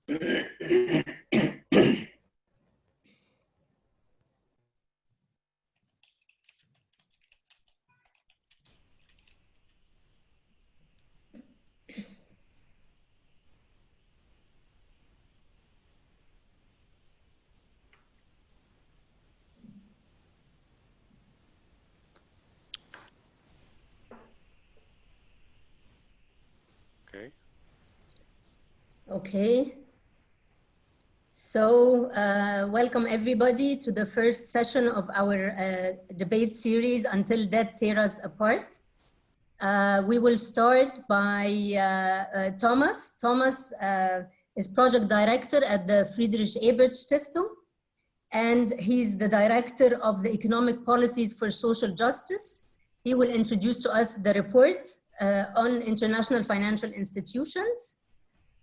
Okay. Okay. So welcome everybody to the first session of our debate series, Until Death Tear Us Apart. We will start by Thomas. Thomas is project director at the Friedrich Ebert Stiftung, and he's the director of the Economic Policies for Social Justice. He will introduce to us the report on international financial institutions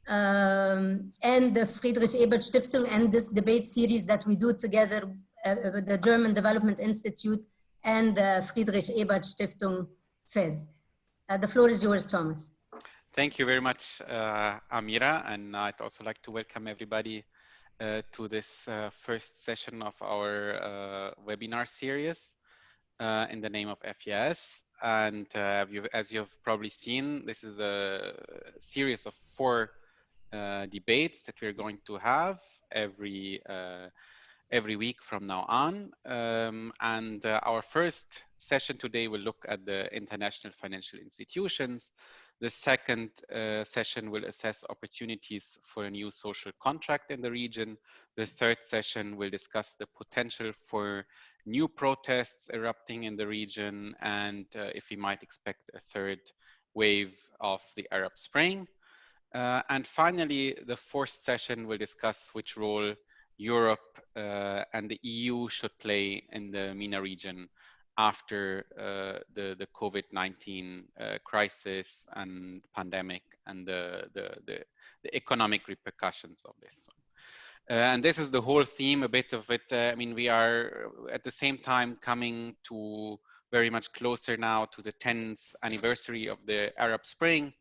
and the Friedrich Ebert Stiftung and this debate series that we do together with the German Development Institute and the Friedrich Ebert Stiftung FES. The floor is yours, Thomas. Thank you very much, Amirah, and I'd also like to welcome everybody to this first session of our webinar series in the name of FES. And as you've probably seen, this is a series of 4 debates that we're going to have every week from now on. Our first session today will look at the international financial institutions. The second session will assess opportunities for a new social contract in the region. The third session will discuss the potential for new protests erupting in the region and if we might expect a third wave of the Arab Spring. And finally, the fourth session will discuss which role Europe and the EU should play in the MENA region after the COVID-19 crisis and pandemic and the economic repercussions of this. And this is the whole theme, a bit of it. I mean, we are at the same time coming to very much closer now to the 10th anniversary of the Arab Spring.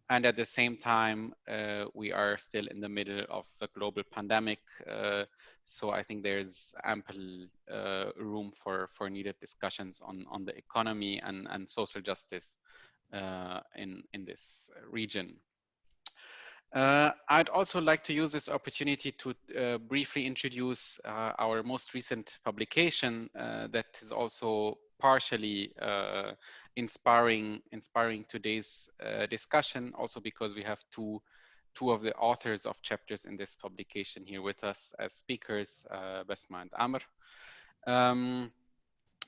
And at the same time, we are still in the middle of a global pandemic. So I think there's ample room for needed discussions on the economy and social justice in this region. I'd also like to use this opportunity to briefly introduce our most recent publication that is also partially inspiring today's discussion, also because we have two of the authors of chapters in this publication here with us as speakers, Bessma and Amr.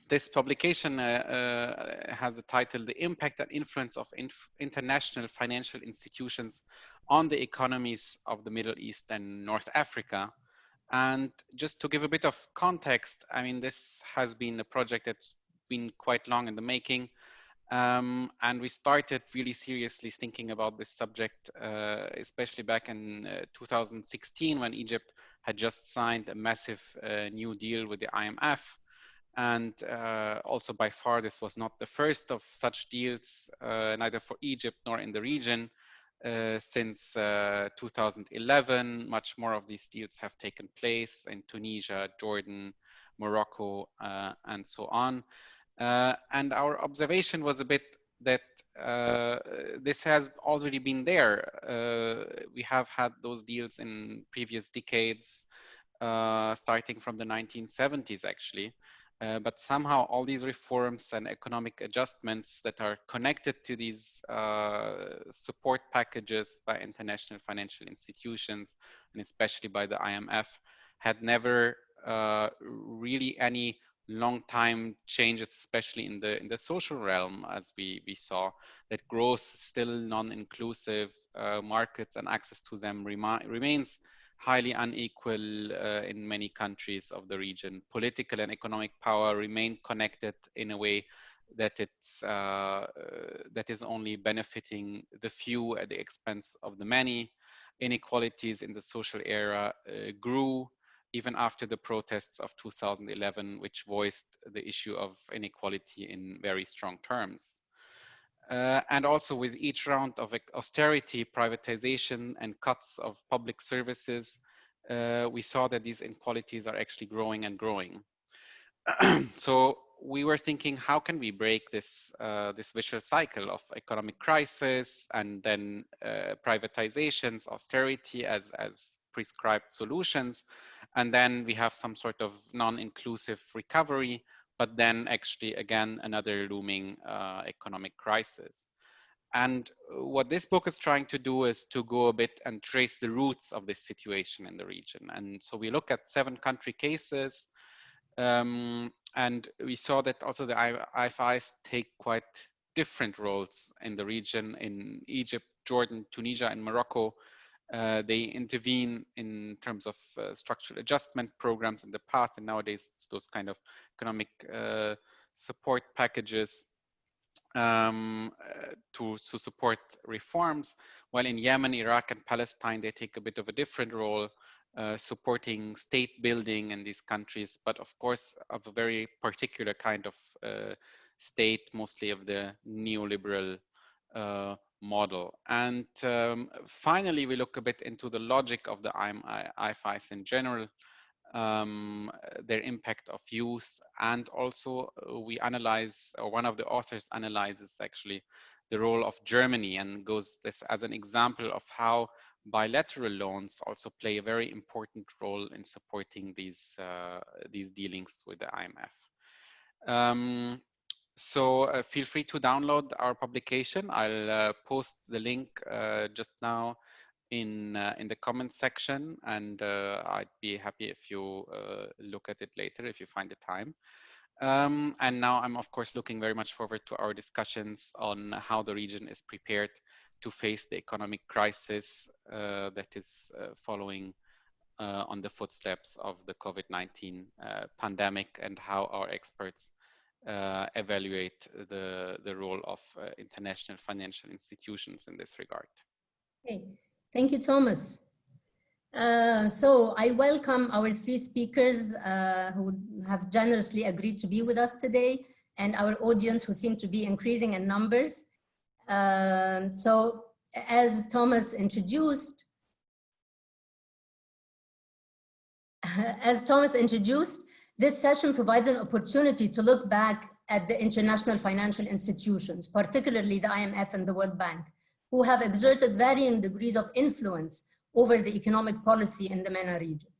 This publication has the title, The Impact and Influence of International Financial Institutions on the Economies of the Middle East and North Africa. And just to give a bit of context, I mean, this has been a project that's been quite long in the making. And we started really seriously thinking about this subject, especially back in 2016 when Egypt had just signed a massive new deal with the IMF. And also by far, this was not the first of such deals, neither for Egypt nor in the region. Since 2011, much more of these deals have taken place in Tunisia, Jordan, Morocco, and so on. And our observation was a bit that this has already been there. We have had those deals in previous decades, starting from the 1970s, actually. But somehow all these reforms and economic adjustments that are connected to these support packages by international financial institutions, and especially by the IMF, had never really any long time changes, especially in the social realm, as we saw that growth is still non-inclusive, markets and access to them remains highly unequal in many countries of the region. Political and economic power remain connected in a way that that is only benefiting the few at the expense of the many. Inequalities in the social era grew even after the protests of 2011, which voiced the issue of inequality in very strong terms. And also with each round of austerity, privatization, and cuts of public services, we saw that these inequalities are actually growing and growing. So we were thinking, how can we break this this vicious cycle of economic crisis and then privatizations, austerity as prescribed solutions, and then we have some sort of non-inclusive recovery, but then actually again another looming economic crisis. And what this book is trying to do is to go a bit and trace the roots of this situation in the region. And so we look at 7 country cases. And we saw that also the IFIs take quite different roles in the region. In Egypt, Jordan, Tunisia, and Morocco, they intervene in terms of structural adjustment programs in the past, and nowadays it's those kind of economic support packages to support reforms, while in Yemen, Iraq, and Palestine, they take a bit of a different role, supporting state building in these countries, but of course of a very particular kind of state, mostly of the neoliberal model. And finally, we look a bit into the logic of the IFIs in general, their impact of youth, and also we analyze, or one of the authors analyzes actually the role of Germany and goes this as an example of how bilateral loans also play a very important role in supporting these dealings with the IMF. So feel free to download our publication. I'll post the link just now in the comment section, and I'd be happy if you look at it later if you find the time. And now I'm of course looking very much forward to our discussions on how the region is prepared to face the economic crisis that is following on the footsteps of the COVID-19 pandemic, and how our experts evaluate the role of international financial institutions in this regard. Okay. Thank you, Thomas. So I welcome our 3 speakers who have generously agreed to be with us today, and our audience who seem to be increasing in numbers. So as Thomas introduced, this session provides an opportunity to look back at the international financial institutions, particularly the IMF and the World Bank, who have exerted varying degrees of influence over the economic policy in the MENA region.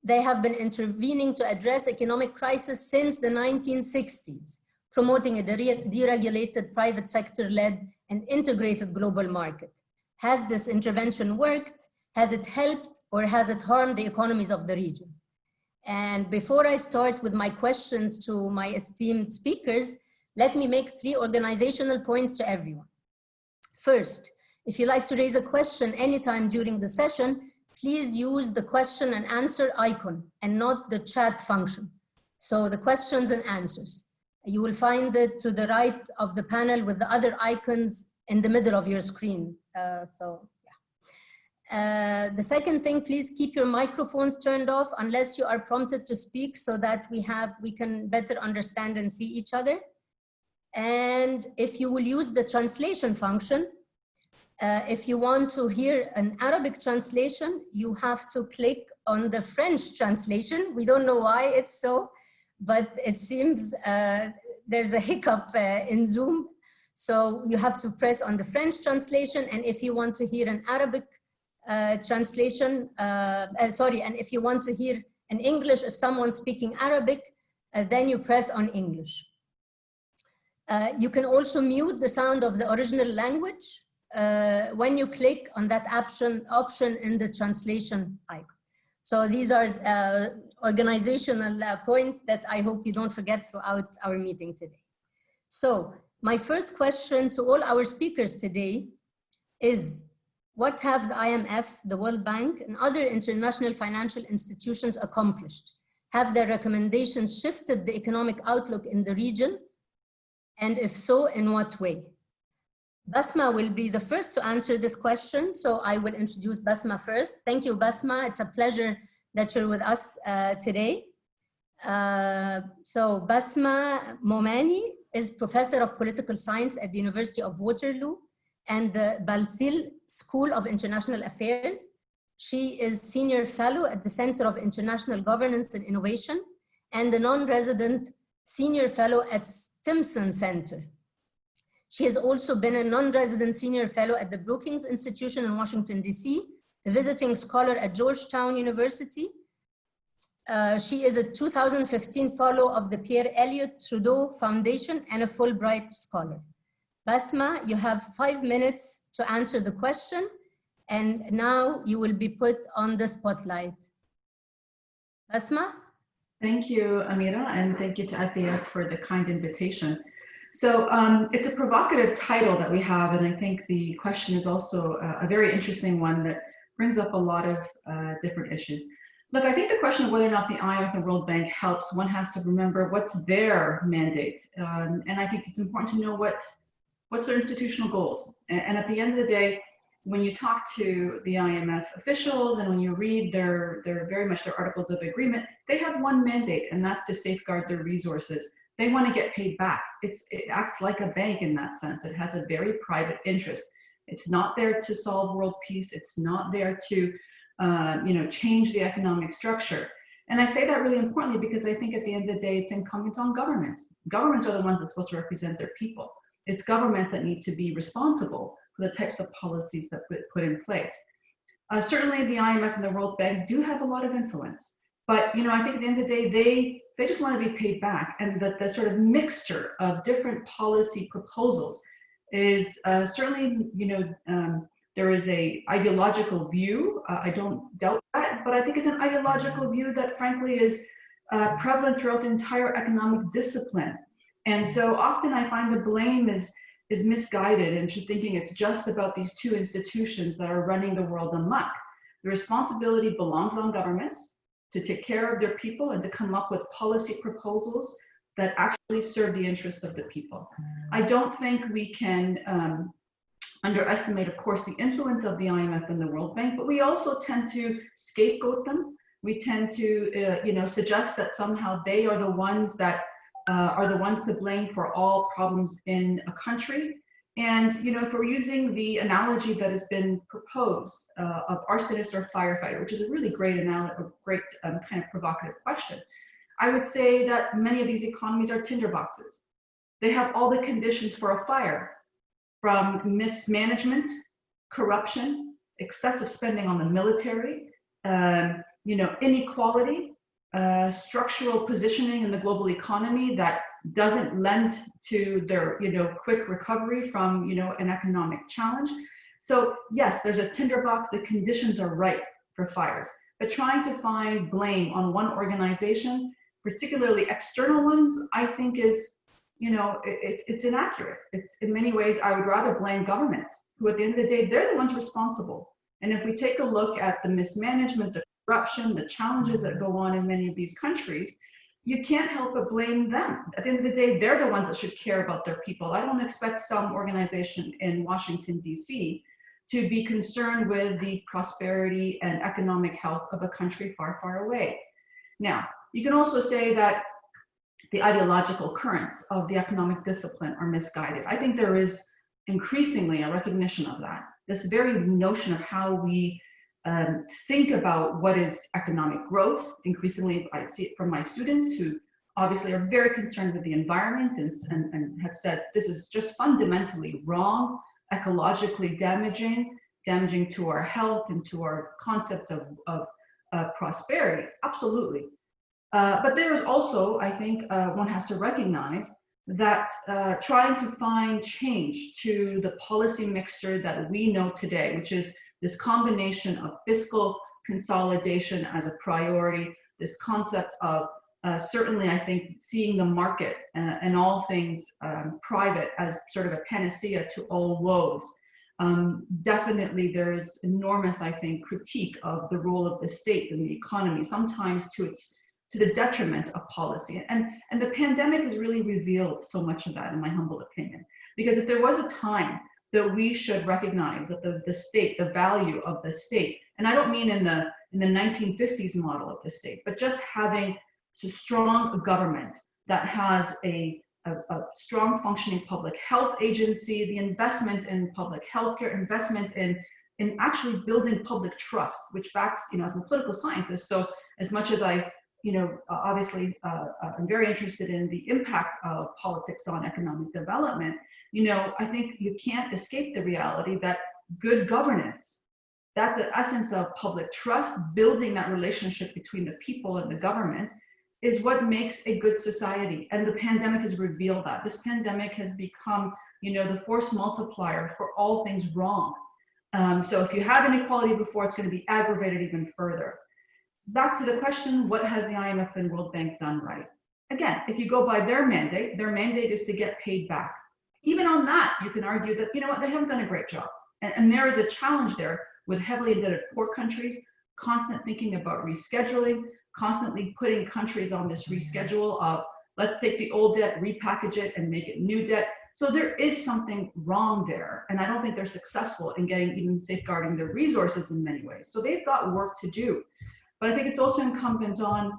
They have been intervening to address economic crisis since the 1960s, promoting a deregulated, private sector-led and integrated global market. Has this intervention worked? Has it helped, or has it harmed the economies of the region? And before I start with my questions to my esteemed speakers, let me make 3 organizational points to everyone. First, if you'd like to raise a question anytime during the session, please use the question and answer icon and not the chat function. So the questions and answers. You will find it to the right of the panel with the other icons in the middle of your screen. The second thing, please keep your microphones turned off unless you are prompted to speak, so that we can better understand and see each other. And if you will use the translation function, if you want to hear an Arabic translation, you have to click on the French translation. We don't know why it's so, but it seems there's a hiccup in Zoom. So you have to press on the French translation. And if you want to hear an Arabic translation, and if you want to hear an English, if someone's speaking Arabic, then you press on English. You can also mute the sound of the original language when you click on that option in the translation icon. So these are organizational points that I hope you don't forget throughout our meeting today. So my first question to all our speakers today is, what have the IMF, the World Bank, and other international financial institutions accomplished? Have their recommendations shifted the economic outlook in the region? And if so, in what way? Bessma will be the first to answer this question, so I will introduce Bessma first. Thank you, Bessma. It's a pleasure that you're with us today. So Bessma Momani is Professor of Political Science at the University of Waterloo and the Balsil School of International Affairs. She is Senior Fellow at the Center of International Governance and Innovation and a non-resident Senior Fellow at Stimson Center. She has also been a non-resident Senior Fellow at the Brookings Institution in Washington, D.C., a visiting scholar at Georgetown University. She is a 2015 Fellow of the Pierre Elliott Trudeau Foundation and a Fulbright Scholar. Bessma, you have 5 minutes to answer the question, and now you will be put on the spotlight. Bessma? Thank you, Amirah, and thank you to IFIs for the kind invitation. So it's a provocative title that we have, and I think the question is also a very interesting one that brings up a lot of different issues. Look, I think the question of whether or not the IMF and World Bank helps, one has to remember what's their mandate. And I think it's important to know what's their institutional goals. And at the end of the day, when you talk to the IMF officials and when you read their very much their articles of agreement, they have one mandate, and that's to safeguard their resources. They want to get paid back. It acts like a bank in that sense. It has a very private interest. It's not there to solve world peace. It's not there to change the economic structure. And I say that really importantly because I think at the end of the day, it's incumbent on governments. Governments are the ones that's supposed to represent their people. It's governments that need to be responsible for the types of policies that put in place. Certainly the IMF and the World Bank do have a lot of influence, but I think at the end of the day, they just want to be paid back, and that the sort of mixture of different policy proposals is certainly, there is a ideological view. I don't doubt that, but I think it's an ideological view that frankly is prevalent throughout the entire economic discipline. And so often I find the blame is misguided and just thinking it's just about these two institutions that are running the world amok. The responsibility belongs on governments to take care of their people and to come up with policy proposals that actually serve the interests of the people. I don't think we can underestimate, of course, the influence of the IMF and the World Bank, but we also tend to scapegoat them. We tend to, suggest that somehow they are the ones that are the ones to blame for all problems in a country. And, if we're using the analogy that has been proposed of arsonist or firefighter, which is a really great kind of provocative question, I would say that many of these economies are tinderboxes. They have all the conditions for a fire, from mismanagement, corruption, excessive spending on the military, inequality, structural positioning in the global economy that doesn't lend to their quick recovery from an economic challenge. So yes, there's a tinderbox. The conditions are right for fires, but trying to find blame on one organization, particularly external ones, I think is it's inaccurate. It's in many ways, I would rather blame governments, who at the end of the day, they're the ones responsible. And if we take a look at the mismanagement, the corruption, the challenges that go on in many of these countries, you can't help but blame them. At the end of the day, they're the ones that should care about their people. I don't expect some organization in Washington, D.C. to be concerned with the prosperity and economic health of a country far, far away. Now, you can also say that the ideological currents of the economic discipline are misguided. I think there is increasingly a recognition of that. This very notion of how we think about what is economic growth. Increasingly, I see it from my students who obviously are very concerned with the environment and have said this is just fundamentally wrong, ecologically damaging to our health and to our concept of prosperity. Absolutely. But there is also, I think, one has to recognize that trying to find change to the policy mixture that we know today, which is this combination of fiscal consolidation as a priority, this concept of certainly, I think, seeing the market and all things private as sort of a panacea to all woes. Definitely there is enormous, I think, critique of the role of the state in the economy, sometimes to the detriment of policy. And the pandemic has really revealed so much of that, in my humble opinion. Because if there was a time that we should recognize that the state, the value of the state, and I don't mean in the 1950s model of the state, but just having a strong government that has a a strong functioning public health agency, the investment in public healthcare, investment in actually building public trust, which backs, you know, as a political scientist, so as much as I, you know, obviously I'm very interested in the impact of politics on economic development, you know, I think you can't escape the reality that good governance, that's the essence of public trust, building that relationship between the people and the government, is what makes a good society. And the pandemic has revealed that. This pandemic has become, you know, the force multiplier for all things wrong. So if you had inequality before, it's going to be aggravated even further. Back to the question, what has the IMF and World Bank done right? Again, if you go by their mandate is to get paid back. Even on that, you can argue that, you know what, they haven't done a great job. And there is a challenge there with heavily indebted poor countries, constant thinking about rescheduling, constantly putting countries on this reschedule of, let's take the old debt, repackage it, and make it new debt. So there is something wrong there. And I don't think they're successful in getting even safeguarding their resources in many ways. So they've got work to do. But I think it's also incumbent on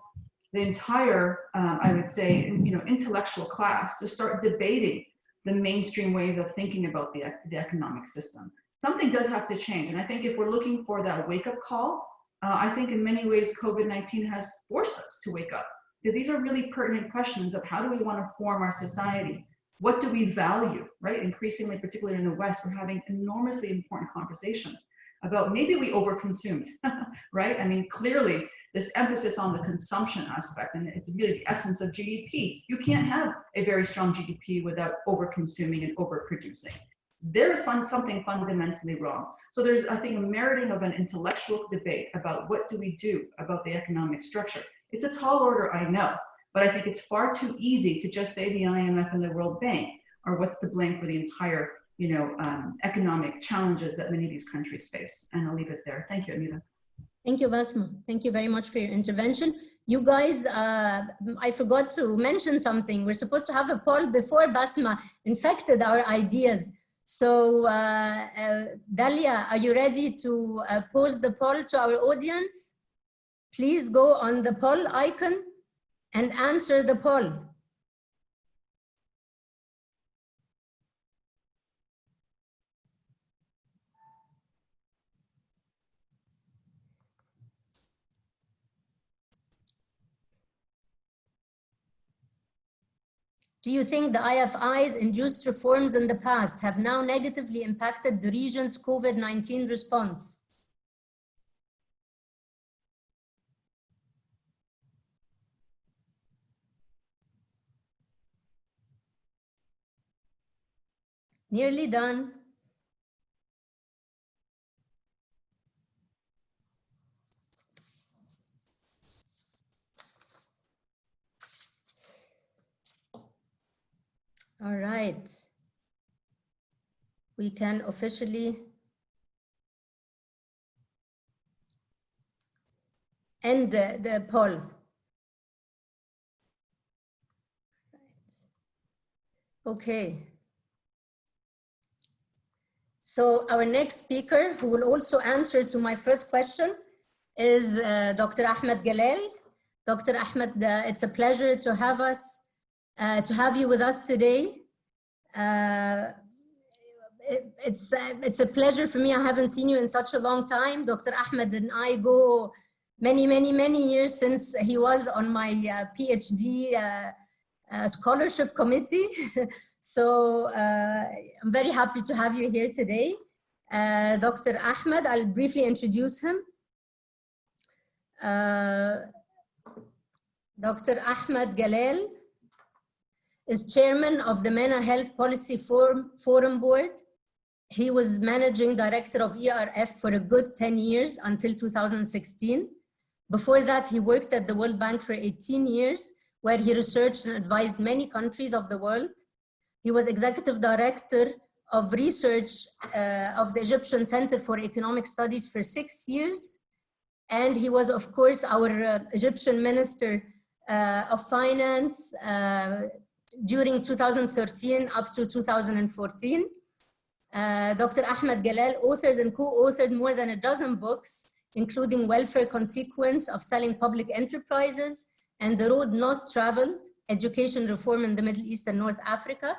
the entire, I would say, you know, intellectual class to start debating the mainstream ways of thinking about the economic system. Something does have to change. And I think if we're looking for that wake-up call, I think in many ways COVID-19 has forced us to wake up, because these are really pertinent questions of how do we want to form our society? What do we value, right? Increasingly, particularly in the West, we're having enormously important conversations about maybe we overconsumed, right? I mean, clearly this emphasis on the consumption aspect, and it's really the essence of GDP. You can't have a very strong GDP without overconsuming and overproducing. There's something fundamentally wrong. So there's, I think, a meriting of an intellectual debate about what do we do about the economic structure. It's a tall order, I know, but I think it's far too easy to just say the IMF and the World Bank are what's to blame for the entire, you know, economic challenges that many of these countries face. And I'll leave it there. Thank you, Amirah. Thank you, Bessma. Thank you very much for your intervention. You guys, I forgot to mention something. We're supposed to have a poll before Bessma infected our ideas. So Dalia, are you ready to pose the poll to our audience? Please go on the poll icon and answer the poll. Do you think the IFIs induced reforms in the past have now negatively impacted the region's COVID-19 response? Nearly done. All right. We can officially end the poll. Okay. So our next speaker, who will also answer to my first question, is Dr. Ahmed Galal. Dr. Ahmed, it's a pleasure to have us. To have you with us today. It's a pleasure for me. I haven't seen you in such a long time. Dr. Ahmed and I go many years since he was on my PhD scholarship committee. So I'm very happy to have you here today. Dr. Ahmed, I'll briefly introduce him. Dr. Ahmed Galal is chairman of the MENA Health Policy Forum Board. He was managing director of ERF for a good 10 years until 2016. Before that, he worked at the World Bank for 18 years, where he researched and advised many countries of the world. He was executive director of research of the Egyptian Center for Economic Studies for 6 years. And he was, of course, our Egyptian Minister of Finance during 2013 up to 2014. Dr. Ahmed Galal authored and co-authored more than a dozen books, including Welfare Consequence of Selling Public Enterprises and The Road Not Traveled, education reform in the Middle East and North Africa.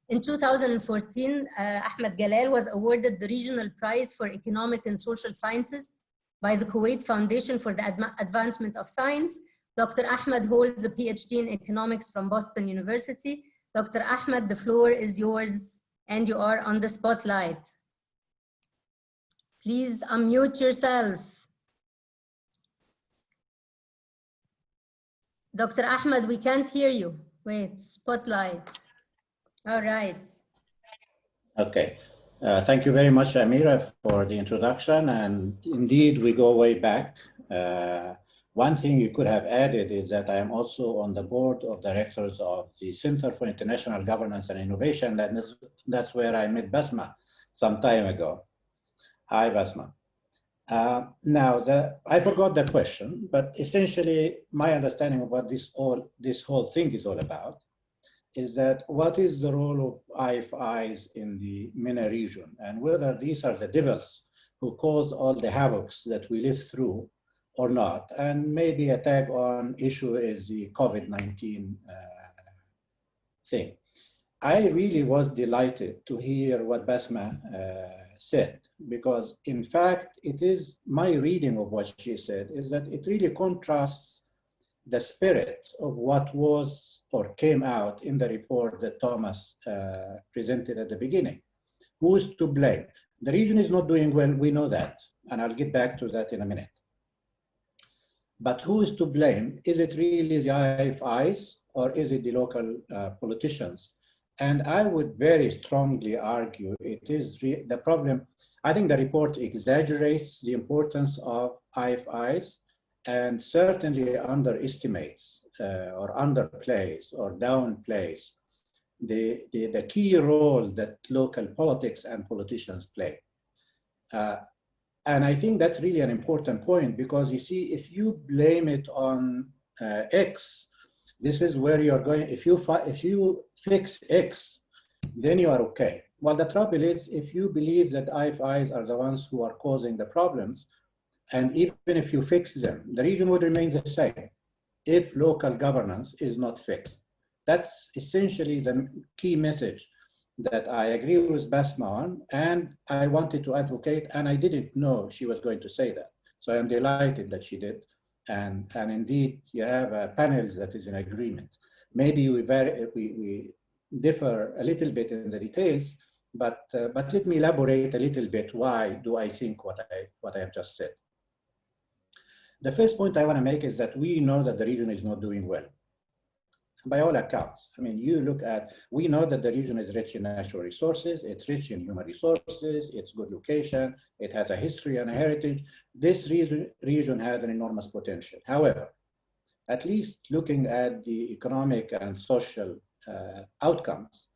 In 2014, Ahmed Galal was awarded the Regional Prize for Economic and Social Sciences by the Kuwait Foundation for the Advancement of Science. Dr. Ahmed holds a PhD in economics from Boston University. Dr. Ahmed, the floor is yours and you are on the spotlight. Please unmute yourself. Dr. Ahmed, we can't hear you. Wait, spotlight. All right. Okay. Thank you very much, Amirah, for the introduction. And indeed, we go way back. One thing you could have added is that I am also on the board of directors of the Center for International Governance and Innovation. And that's where I met Bessma some time ago. Hi, Bessma. Now, I forgot the question, but essentially my understanding of what this whole thing is all about is that what is the role of IFIs in the MENA region, and whether these are the devils who cause all the havocs that we live through or not. And maybe a tag on issue is the COVID-19 thing. I really was delighted to hear what Bessma said, because in fact, it is my reading of what she said is that it really contrasts the spirit of what was or came out in the report that Thomas presented at the beginning. Who is to blame? The region is not doing well, we know that, and I'll get back to that in a minute. But who is to blame? Is it really the IFIs or is it the local politicians? And I would very strongly argue it is the problem. I think the report exaggerates the importance of IFIs and certainly underestimates or underplays or downplays the key role that local politics and politicians play. And I think that's really an important point, because you see, if you blame it on X, this is where you're going. If you fix X, then you are okay. Well, the trouble is, if you believe that IFIs are the ones who are causing the problems, and even if you fix them, the region would remain the same if local governance is not fixed. That's essentially the key message that I agree with Bessma on, and I wanted to advocate, and I didn't know she was going to say that. So I'm delighted that she did. And indeed, you have a panel that is in agreement. Maybe we differ a little bit in the details, but let me elaborate a little bit why do I think what I have just said. The first point I want to make is that we know that the region is not doing well, by all accounts. I mean, we know that the region is rich in natural resources, it's rich in human resources, it's good location, it has a history and a heritage. This region has an enormous potential. However, at least looking at the economic and social outcomes,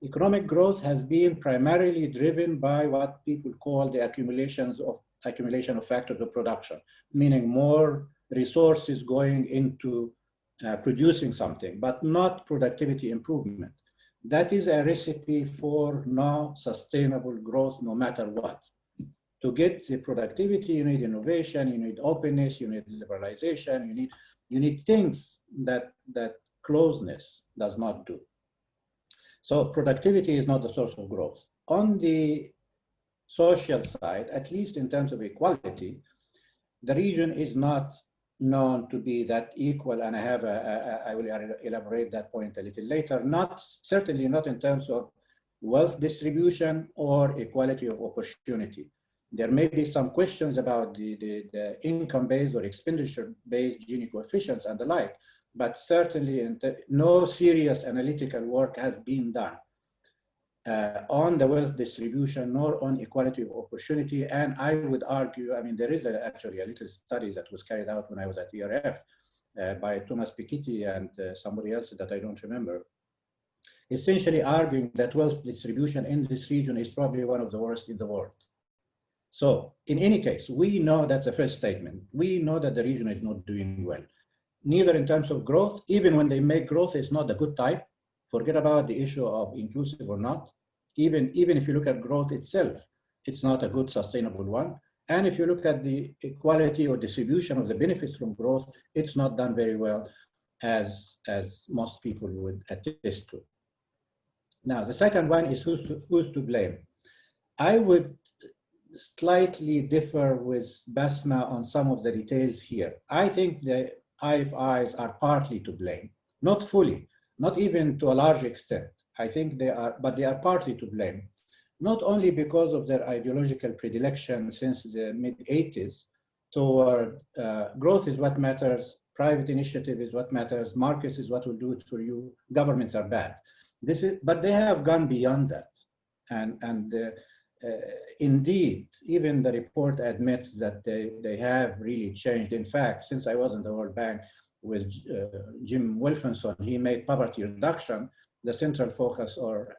economic growth has been primarily driven by what people call the accumulation of factors of production, meaning more resources going into producing something, but not productivity improvement. That is a recipe for no sustainable growth, no matter what. To get the productivity, you need innovation, you need openness, you need liberalization, you need things that closeness does not do. So productivity is not the source of growth. On the social side, at least in terms of equality, the region is not known to be that equal, and I will elaborate that point a little later. Certainly not in terms of wealth distribution or equality of opportunity. There may be some questions about the income-based or expenditure-based Gini coefficients and the like, but certainly no serious analytical work has been done on the wealth distribution nor on equality of opportunity. And I would argue, I mean, there is actually a little study that was carried out when I was at ERF by Thomas Piketty and somebody else that I don't remember, essentially arguing that wealth distribution in this region is probably one of the worst in the world. So in any case, we know that's the first statement. We know that the region is not doing well, neither in terms of growth. Even when they make growth, it's not the good type. Forget about the issue of inclusive or not. Even if you look at growth itself, it's not a good sustainable one. And if you look at the equality or distribution of the benefits from growth, it's not done very well. as most people would attest to. Now, the second one is who's to blame. I would slightly differ with Bessma on some of the details here. I think the IFIs are partly to blame, not fully, not even to a large extent. I think they are, but they are partly to blame, not only because of their ideological predilection since the mid-80s toward growth is what matters, private initiative is what matters, markets is what will do it for you, governments are bad. But they have gone beyond that. And indeed, even the report admits that they have really changed. In fact, since I was in the World Bank with Jim Wilkinson, he made poverty reduction the central focus or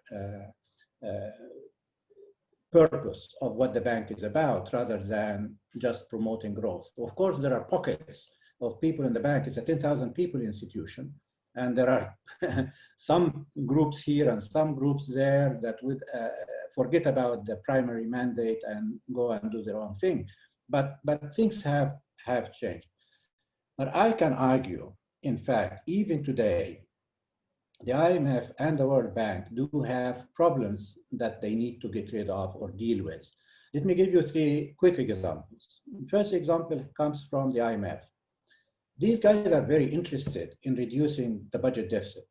purpose of what the bank is about, rather than just promoting growth. Of course, there are pockets of people in the bank. It's a 10,000 people institution. And there are some groups here and some groups there that would forget about the primary mandate and go and do their own thing. But things have changed. But I can argue, in fact, even today, the IMF and the World Bank do have problems that they need to get rid of or deal with. Let me give you 3 quick examples. First example comes from the IMF. These guys are very interested in reducing the budget deficit.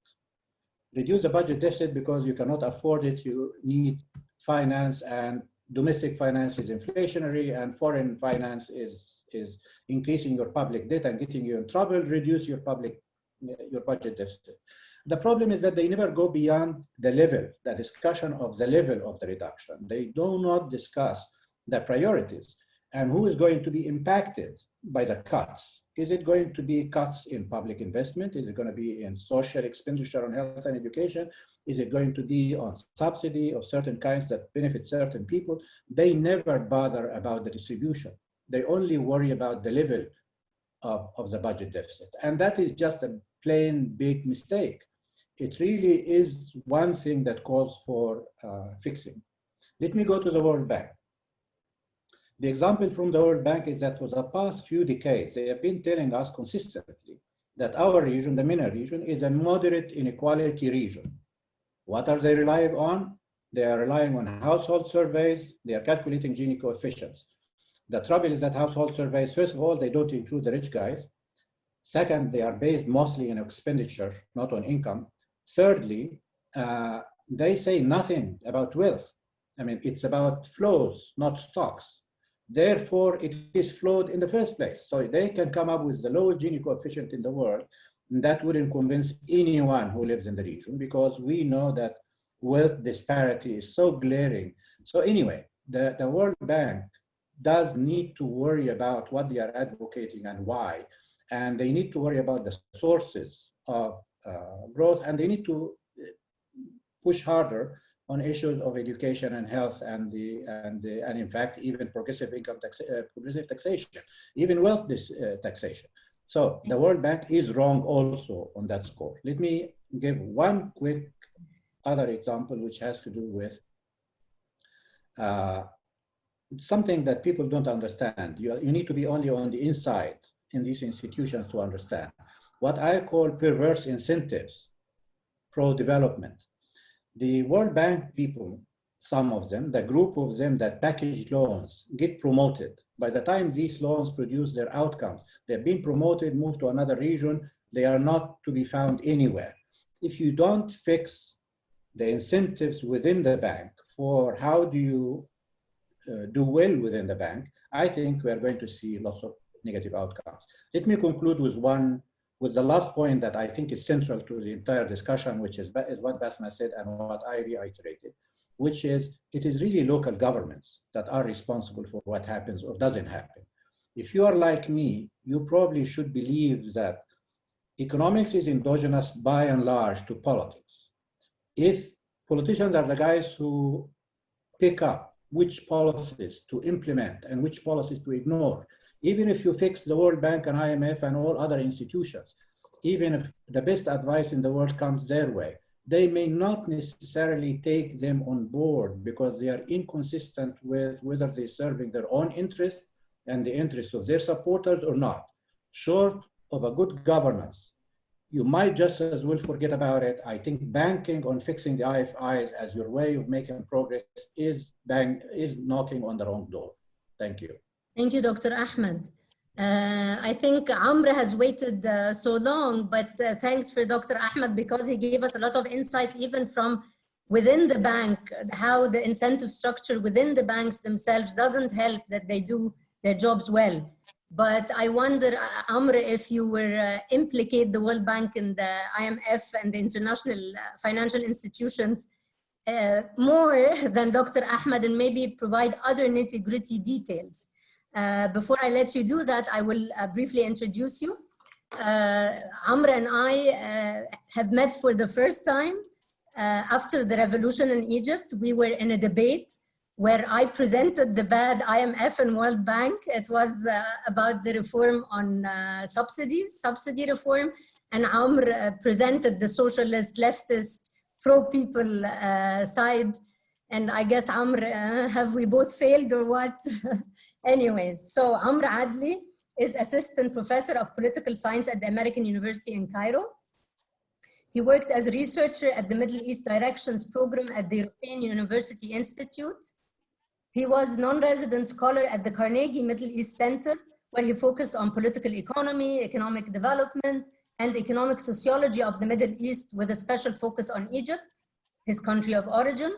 Reduce the budget deficit because you cannot afford it, you need finance, and domestic finance is inflationary and foreign finance is increasing your public debt and getting you in trouble. Reduce your budget deficit. The problem is that they never go beyond the level, the discussion of the level of the reduction. They do not discuss the priorities and who is going to be impacted by the cuts. Is it going to be cuts in public investment? Is it going to be in social expenditure on health and education? Is it going to be on subsidy of certain kinds that benefit certain people? They never bother about the distribution. They only worry about the level of the budget deficit. And that is just a plain big mistake. It really is one thing that calls for fixing. Let me go to the World Bank. The example from the World Bank is that for the past few decades, they have been telling us consistently that our region, the MENA region, is a moderate inequality region. What are they relying on? They are relying on household surveys. They are calculating Gini coefficients. The trouble is that household surveys, first of all, they don't include the rich guys. Second, they are based mostly on expenditure, not on income. Thirdly, they say nothing about wealth. I mean, it's about flows, not stocks. Therefore, it is flawed in the first place. So they can come up with the lowest Gini coefficient in the world. And that wouldn't convince anyone who lives in the region, because we know that wealth disparity is so glaring. So anyway, the World Bank does need to worry about what they are advocating and why. And they need to worry about the sources of growth, and they need to push harder on issues of education and health and in fact even progressive progressive taxation, even wealth taxation. So the World Bank is wrong also on that score. Let me give one quick other example, which has to do with something that people don't understand. You need to be only on the inside in these institutions to understand what I call perverse incentives pro-development. The World Bank people, some of them, the group of them that package loans, get promoted. By the time these loans produce their outcomes, they've been promoted, moved to another region, they are not to be found anywhere. If you don't fix the incentives within the bank for how do you do well within the bank, I think we are going to see lots of negative outcomes. Let me conclude with the last point that I think is central to the entire discussion, which is what Bessma said and what I reiterated, which is it is really local governments that are responsible for what happens or doesn't happen. If you are like me, you probably should believe that economics is endogenous by and large to politics. If politicians are the guys who pick up which policies to implement and which policies to ignore, even if you fix the World Bank and IMF and all other institutions, even if the best advice in the world comes their way, they may not necessarily take them on board because they are inconsistent with whether they're serving their own interests and the interests of their supporters or not. Short of a good governance you might just as well forget about it. I think banking on fixing the IFIs as your way of making progress is knocking on the wrong door. Thank you. Thank you, Dr. Ahmed. I think Amr has waited so long, but thanks for Dr. Ahmed, because he gave us a lot of insights even from within the bank, how the incentive structure within the banks themselves doesn't help that they do their jobs well. But I wonder, Amr, if you were implicate the World Bank and the IMF and the international financial institutions more than Dr. Ahmed, and maybe provide other nitty-gritty details. Before I let you do that, I will briefly introduce you. Amr and I have met for the first time after the revolution in Egypt. We were in a debate where I presented the bad IMF and World Bank. It was about the reform on subsidy reform, and Amr presented the socialist, leftist, pro-people side. And I guess, Amr, have we both failed or what? Anyways, so Amr Adli is Assistant Professor of Political Science at the American University in Cairo. He worked as a researcher at the Middle East Directions Program at the European University Institute. He was non-resident scholar at the Carnegie Middle East Center, where he focused on political economy, economic development, and economic sociology of the Middle East, with a special focus on Egypt, his country of origin.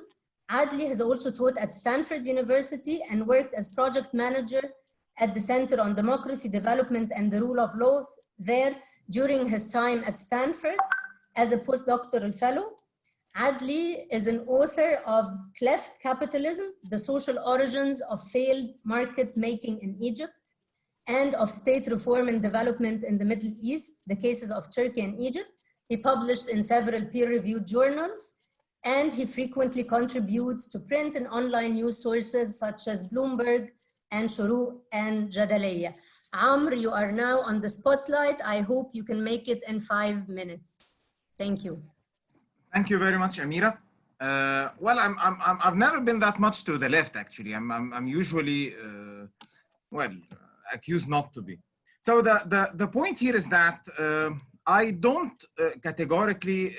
Adli has also taught at Stanford University and worked as project manager at the Center on Democracy, Development, and the Rule of Law there during his time at Stanford as a postdoctoral fellow. Adli is an author of Cleft Capitalism, The Social Origins of Failed Market Making in Egypt, and of State Reform and Development in the Middle East, The Cases of Turkey and Egypt. He published in several peer-reviewed journals, and he frequently contributes to print and online news sources such as Bloomberg and Shuru and Jadaliyya. Amr, you are now on the spotlight. I hope you can make it in 5 minutes. Thank you. Thank you very much, Amirah. Well, I've never been that much to the left, actually. I'm usually, well, accused not to be. So the point here is that I don't categorically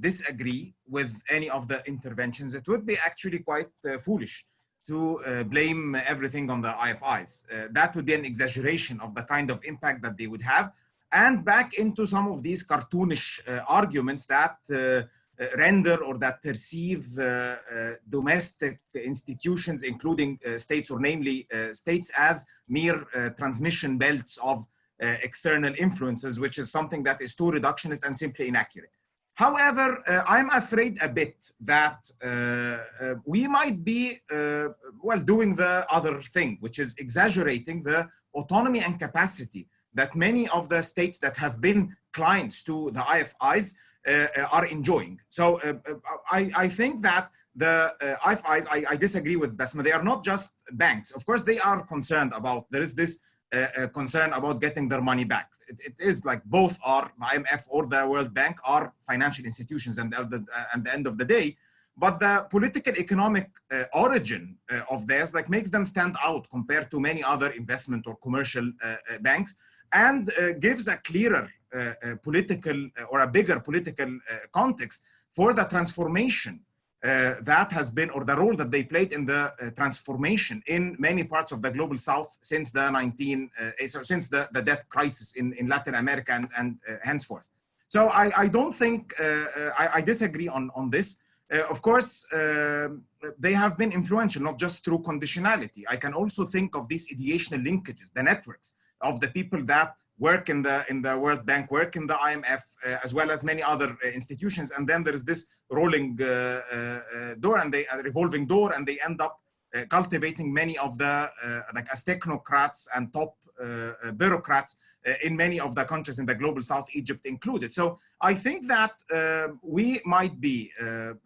disagree with any of the interventions. It would be actually quite foolish to blame everything on the IFIs. That would be an exaggeration of the kind of impact that they would have, and back into some of these cartoonish arguments that render or that perceive domestic institutions, including states, or namely states, as mere transmission belts of external influences, which is something that is too reductionist and simply inaccurate. However, I'm afraid a bit that we might be, well, doing the other thing, which is exaggerating the autonomy and capacity that many of the states that have been clients to the IFIs are enjoying. So I think that the IFIs, I disagree with Bessma, they are not just banks. Of course, they are concerned about, there is this concern about getting their money back. It is like both are, IMF or the World Bank, are financial institutions at the end of the day. But the political economic origin of theirs like makes them stand out compared to many other investment or commercial banks, and gives a clearer political or a bigger political context for the transformation that has been, or the role that they played in the transformation in many parts of the global South since the since the debt crisis in Latin America and henceforth. So I don't think, I disagree on this. Of course, they have been influential, not just through conditionality. I can also think of these ideational linkages, the networks of the people that work in the World Bank, work in the IMF, as well as many other institutions. And then there is this rolling door, and a revolving door, and they end up cultivating many of the, like as technocrats and top bureaucrats in many of the countries in the global South, Egypt included. So I think that we might be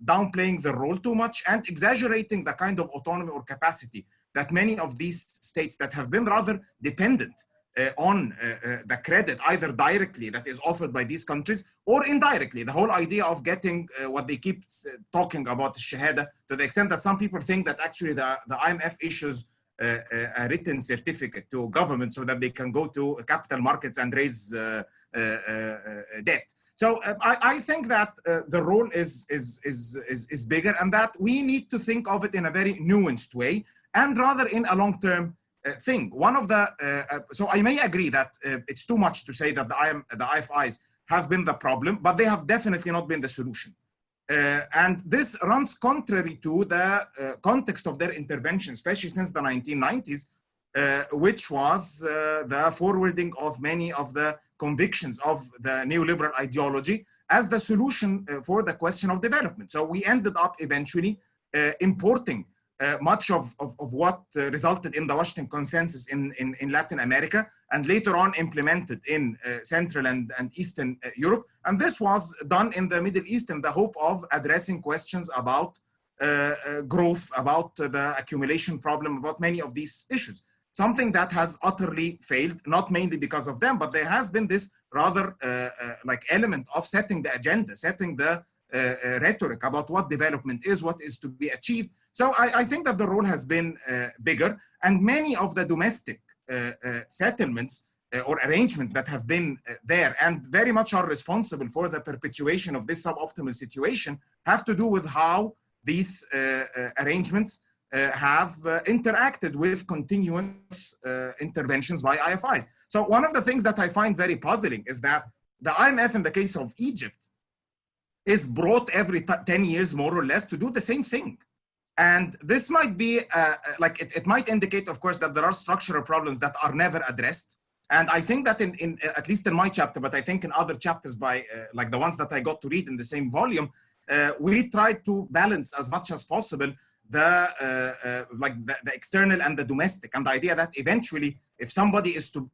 downplaying the role too much and exaggerating the kind of autonomy or capacity that many of these states that have been rather dependent on the credit, either directly that is offered by these countries or indirectly. The whole idea of getting what they keep talking about, shahada, to the extent that some people think that actually the IMF issues a written certificate to government so that they can go to capital markets and raise debt. So I think that the role is bigger, and that we need to think of it in a very nuanced way, and rather in a long-term thing. One of the so I may agree that it's too much to say that the IFIs have been the problem, but they have definitely not been the solution. And this runs contrary to the context of their intervention, especially since the 1990s, which was the forwarding of many of the convictions of the neoliberal ideology as the solution for the question of development. So we ended up eventually importing much of what resulted in the Washington Consensus in Latin America, and later on implemented in Central and Eastern Europe. And this was done in the Middle East in the hope of addressing questions about growth, about the accumulation problem, about many of these issues. Something that has utterly failed, not mainly because of them, but there has been this rather like element of setting the agenda, setting the rhetoric about what development is, what is to be achieved. So I think that the role has been bigger, and many of the domestic settlements or arrangements that have been there and very much are responsible for the perpetuation of this suboptimal situation have to do with how these arrangements have interacted with continuous interventions by IFIs. So one of the things that I find very puzzling is that the IMF in the case of Egypt is brought every 10 years more or less to do the same thing. And this might be like it might indicate, of course, that there are structural problems that are never addressed. And I think that in at least in my chapter, but I think in other chapters by like the ones that I got to read in the same volume, we tried to balance as much as possible the external and the domestic, and the idea that eventually, if somebody is to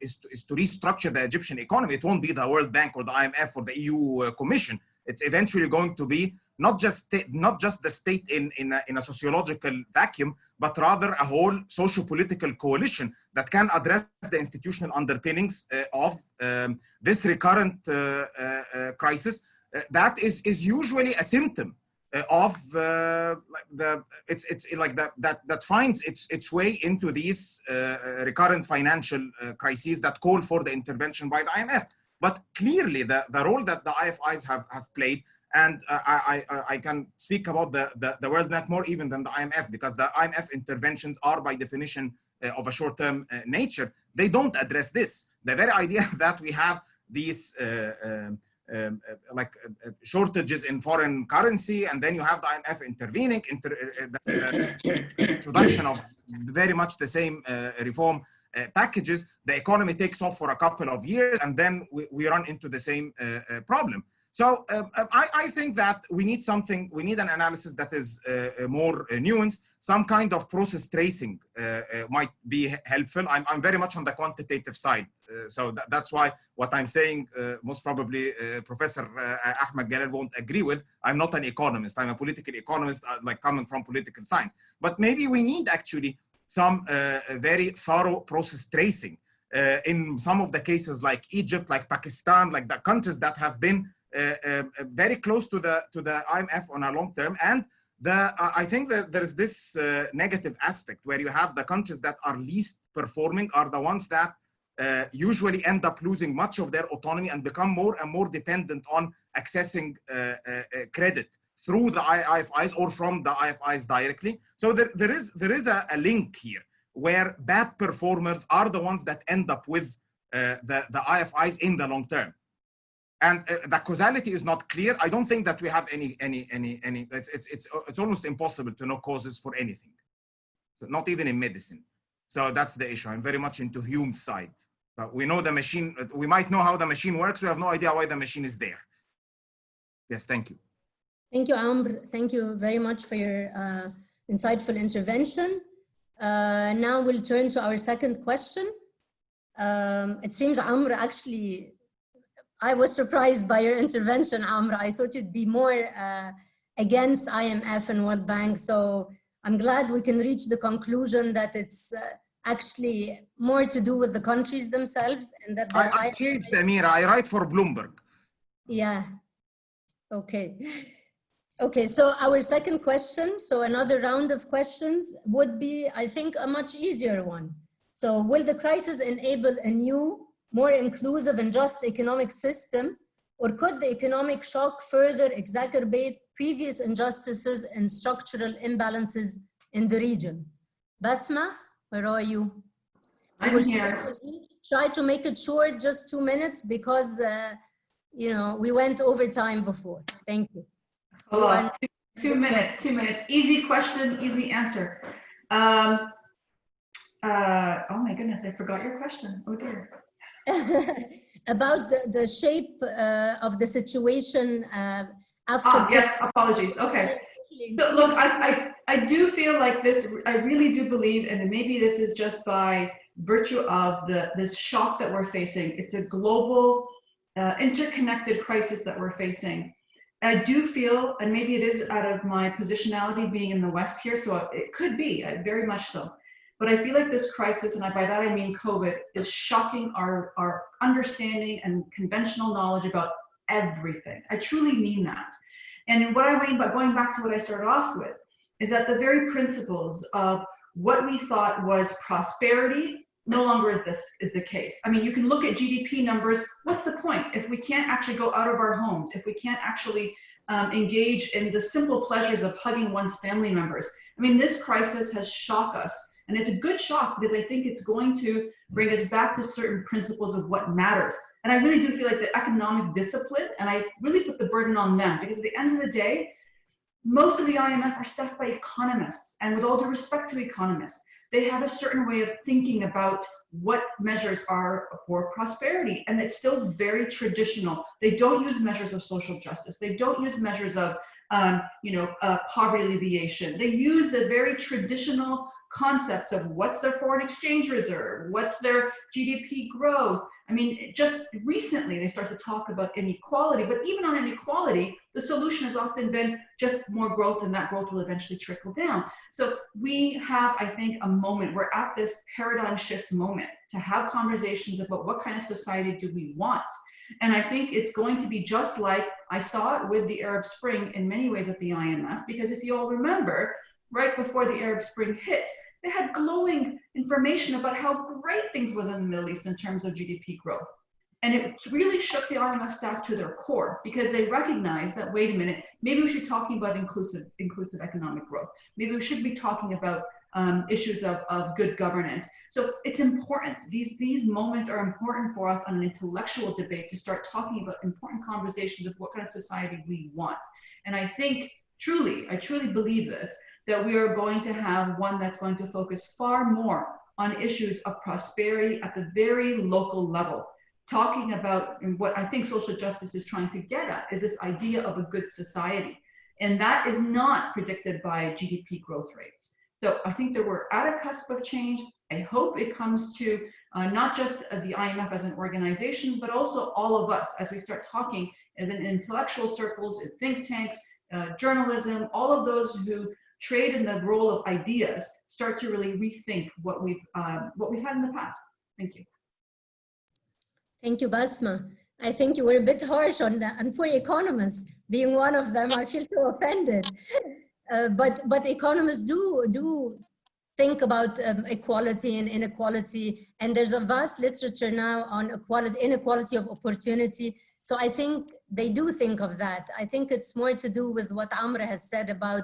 restructure the Egyptian economy, it won't be the World Bank or the IMF or the EU Commission. It's eventually going to be not just the state in a sociological vacuum, but rather a whole socio-political coalition that can address the institutional underpinnings of this recurrent crisis. That is usually a symptom of that finds its way into these recurrent financial crises that call for the intervention by the IMF. But clearly, the role that the IFIs have played, and I can speak about the World Bank more even than the IMF, because the IMF interventions are by definition of a short-term nature. They don't address this. The very idea that we have these shortages in foreign currency, and then you have the IMF intervening, the introduction of very much the same reform packages, the economy takes off for a couple of years, and then we run into the same problem. So I think that we need an analysis that is more nuanced. Some kind of process tracing might be helpful. I'm very much on the quantitative side. So that's why what I'm saying, most probably Professor Ahmed Galal won't agree with. I'm not an economist. I'm a political economist, like coming from political science. But maybe we need actually some very thorough process tracing in some of the cases like Egypt, like Pakistan, like the countries that have been very close to the IMF on a long term. And I think that there's this negative aspect where you have the countries that are least performing are the ones that usually end up losing much of their autonomy and become more and more dependent on accessing credit through the IFIs or from the IFIs directly. So there is a link here where bad performers are the ones that end up with the IFIs in the long term. And the causality is not clear. I don't think that we have any. It's almost impossible to know causes for anything. So not even in medicine. So that's the issue. I'm very much into Hume's side. So we know the machine. We might know how the machine works. We have no idea why the machine is there. Yes, thank you. Thank you, Amr. Thank you very much for your insightful intervention. Now we'll turn to our second question. It seems, Amr, actually, I was surprised by your intervention, Amr. I thought you'd be more against IMF and World Bank. So I'm glad we can reach the conclusion that it's actually more to do with the countries themselves. And that I changed, Amirah. I write for Bloomberg. Yeah. Okay. Okay, so our second question, so another round of questions would be, I think, a much easier one. So will the crisis enable a new, more inclusive and just economic system, or could the economic shock further exacerbate previous injustices and structural imbalances in the region? Bessma, where are you? I'm here. Try to make it short, just 2 minutes, because you know, we went over time before. Thank you. Hold on, 2 minutes, 2 minutes. Easy question, easy answer. Oh my goodness, I forgot your question. Oh dear. About the shape of the situation after. Yes, apologies. Okay. So look, I do feel like this, I really do believe, and maybe this is just by virtue of this shock that we're facing. It's a global, interconnected crisis that we're facing. I do feel, and maybe it is out of my positionality being in the West here, so it could be, very much so. But I feel like this crisis, and by that I mean COVID, is shocking our understanding and conventional knowledge about everything. I truly mean that. And what I mean by going back to what I started off with is that the very principles of what we thought was prosperity no longer is the case. I mean, you can look at GDP numbers. What's the point if we can't actually go out of our homes, if we can't actually engage in the simple pleasures of hugging one's family members? I mean, this crisis has shocked us. And it's a good shock because I think it's going to bring us back to certain principles of what matters. And I really do feel like the economic discipline, and I really put the burden on them, because at the end of the day, most of the IMF are staffed by economists. And with all due respect to economists, they have a certain way of thinking about what measures are for prosperity. And it's still very traditional. They don't use measures of social justice. They don't use measures of poverty alleviation. They use the very traditional concepts of what's their foreign exchange reserve, what's their GDP growth. I mean, just recently they start to talk about inequality, but even on inequality, the solution has often been just more growth, and that growth will eventually trickle down. So we have, I think, a moment, we're at this paradigm shift moment to have conversations about what kind of society do we want. And I think it's going to be just like I saw it with the Arab Spring in many ways at the IMF, because if you all remember, right before the Arab Spring hit, they had glowing information about how great things was in the Middle East in terms of GDP growth. And it really shook the IMF staff to their core, because they recognized that, wait a minute, maybe we should be talking about inclusive economic growth. Maybe we should be talking about issues of good governance. So it's important. These moments are important for us on an intellectual debate to start talking about important conversations of what kind of society we want. And I think I truly believe this, that we are going to have one that's going to focus far more on issues of prosperity at the very local level. Talking about, and what I think social justice is trying to get at, is this idea of a good society. And that is not predicted by GDP growth rates. So I think that we're at a cusp of change. I hope it comes to not just the IMF as an organization, but also all of us as we start talking as in intellectual circles, in think tanks, journalism, all of those who trade in the role of ideas start to really rethink what we've had in the past. Thank you. Thank you, Bessma. I think you were a bit harsh on poor economists, being one of them. I feel so offended. But economists do think about equality and inequality, and there's a vast literature now on inequality of opportunity. So I think they do think of that. I think it's more to do with what Amra has said about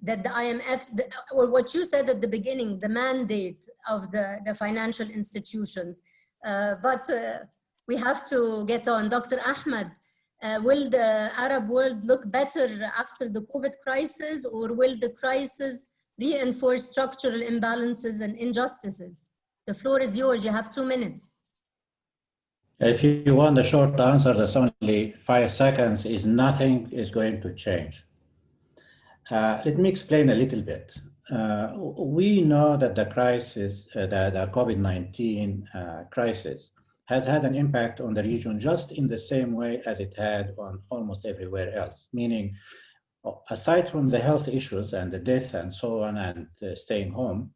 that the IMF, or what you said at the beginning, the mandate of the financial institutions. But we have to get on. Dr. Ahmed, will the Arab world look better after the COVID crisis, or will the crisis reinforce structural imbalances and injustices? The floor is yours. You have 2 minutes. If you want the short answer, that's only 5 seconds, is nothing is going to change. Let me explain a little bit. We know that the crisis, the COVID-19 crisis, has had an impact on the region just in the same way as it had on almost everywhere else, meaning aside from the health issues and the death and so on and staying home,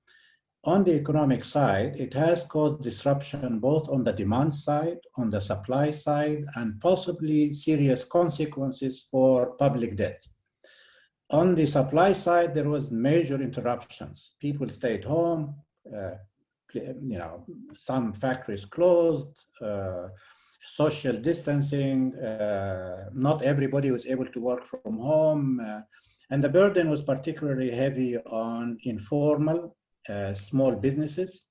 on the economic side, it has caused disruption both on the demand side, on the supply side, and possibly serious consequences for public debt. On the supply side, there was major interruptions. People stayed home, some factories closed, social distancing, not everybody was able to work from home, and the burden was particularly heavy on informal small businesses.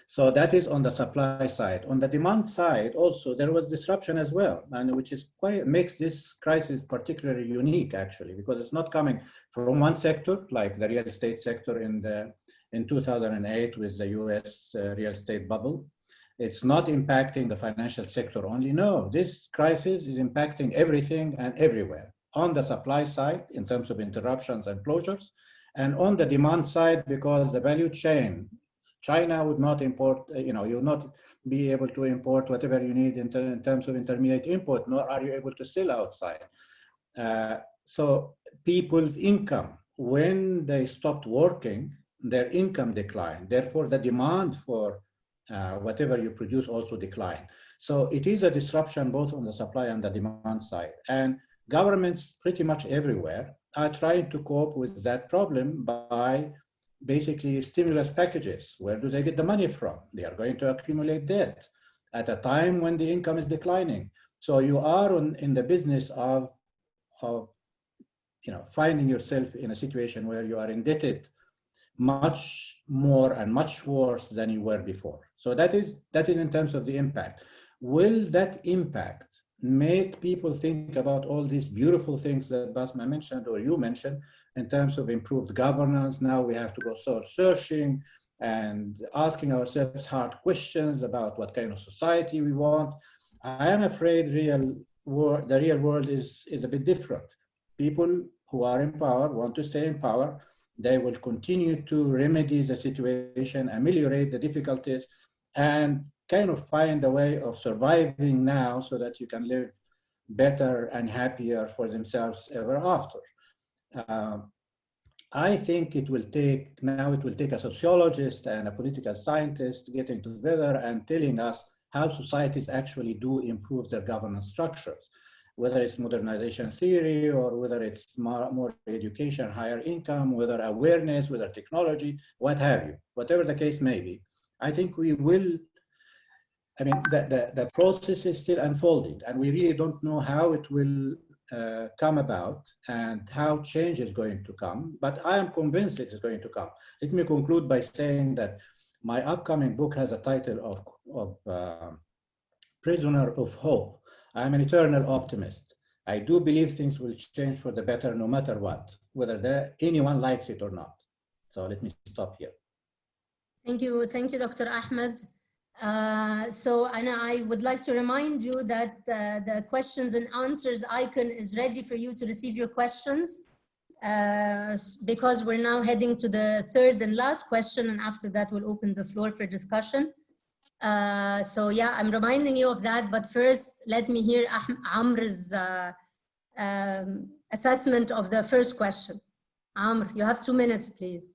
So that is on the supply side. On the demand side, also there was disruption as well, and which is makes this crisis particularly unique, actually, because it's not coming from one sector like the real estate sector in 2008 with the U.S. Real estate bubble. It's not impacting the financial sector only. No, this crisis is impacting everything and everywhere. On the supply side, in terms of interruptions and closures, and on the demand side, because the value chain, China would not import, you would not be able to import whatever you need in terms of intermediate input, nor are you able to sell outside. So people's income, when they stopped working, their income declined. Therefore, the demand for whatever you produce also declined. So it is a disruption both on the supply and the demand side. And governments pretty much everywhere are trying to cope with that problem by basically stimulus packages. Where do they get the money from? They are going to accumulate debt at a time when the income is declining. So you are in the business of finding yourself in a situation where you are indebted much more and much worse than you were before. So that is in terms of the impact. Will that impact make people think about all these beautiful things that Bessma mentioned or you mentioned in terms of improved governance? Now we have to go soul searching and asking ourselves hard questions about what kind of society we want. I am afraid the real world is a bit different. People who are in power want to stay in power. They will continue to remedy the situation, ameliorate the difficulties, and kind of find a way of surviving now so that you can live better and happier for themselves ever after. I think it will take a sociologist and a political scientist getting together and telling us how societies actually do improve their governance structures, whether it's modernization theory or whether it's more education, higher income, whether awareness, whether technology, what have you, whatever the case may be. I think we will, the process is still unfolding and we really don't know how it will come about and how change is going to come, but I am convinced it is going to come. Let me conclude by saying that my upcoming book has a title of Prisoner of Hope. I'm an eternal optimist. I do believe things will change for the better no matter what, whether anyone likes it or not. So let me stop here. Thank you, Dr. Ahmed. So I would like to remind you that the questions and answers icon is ready for you to receive your questions because we're now heading to the third and last question, and after that we'll open the floor for discussion. So yeah, I'm reminding you of that, but first let me hear Amr's assessment of the first question. Amr, you have 2 minutes, please.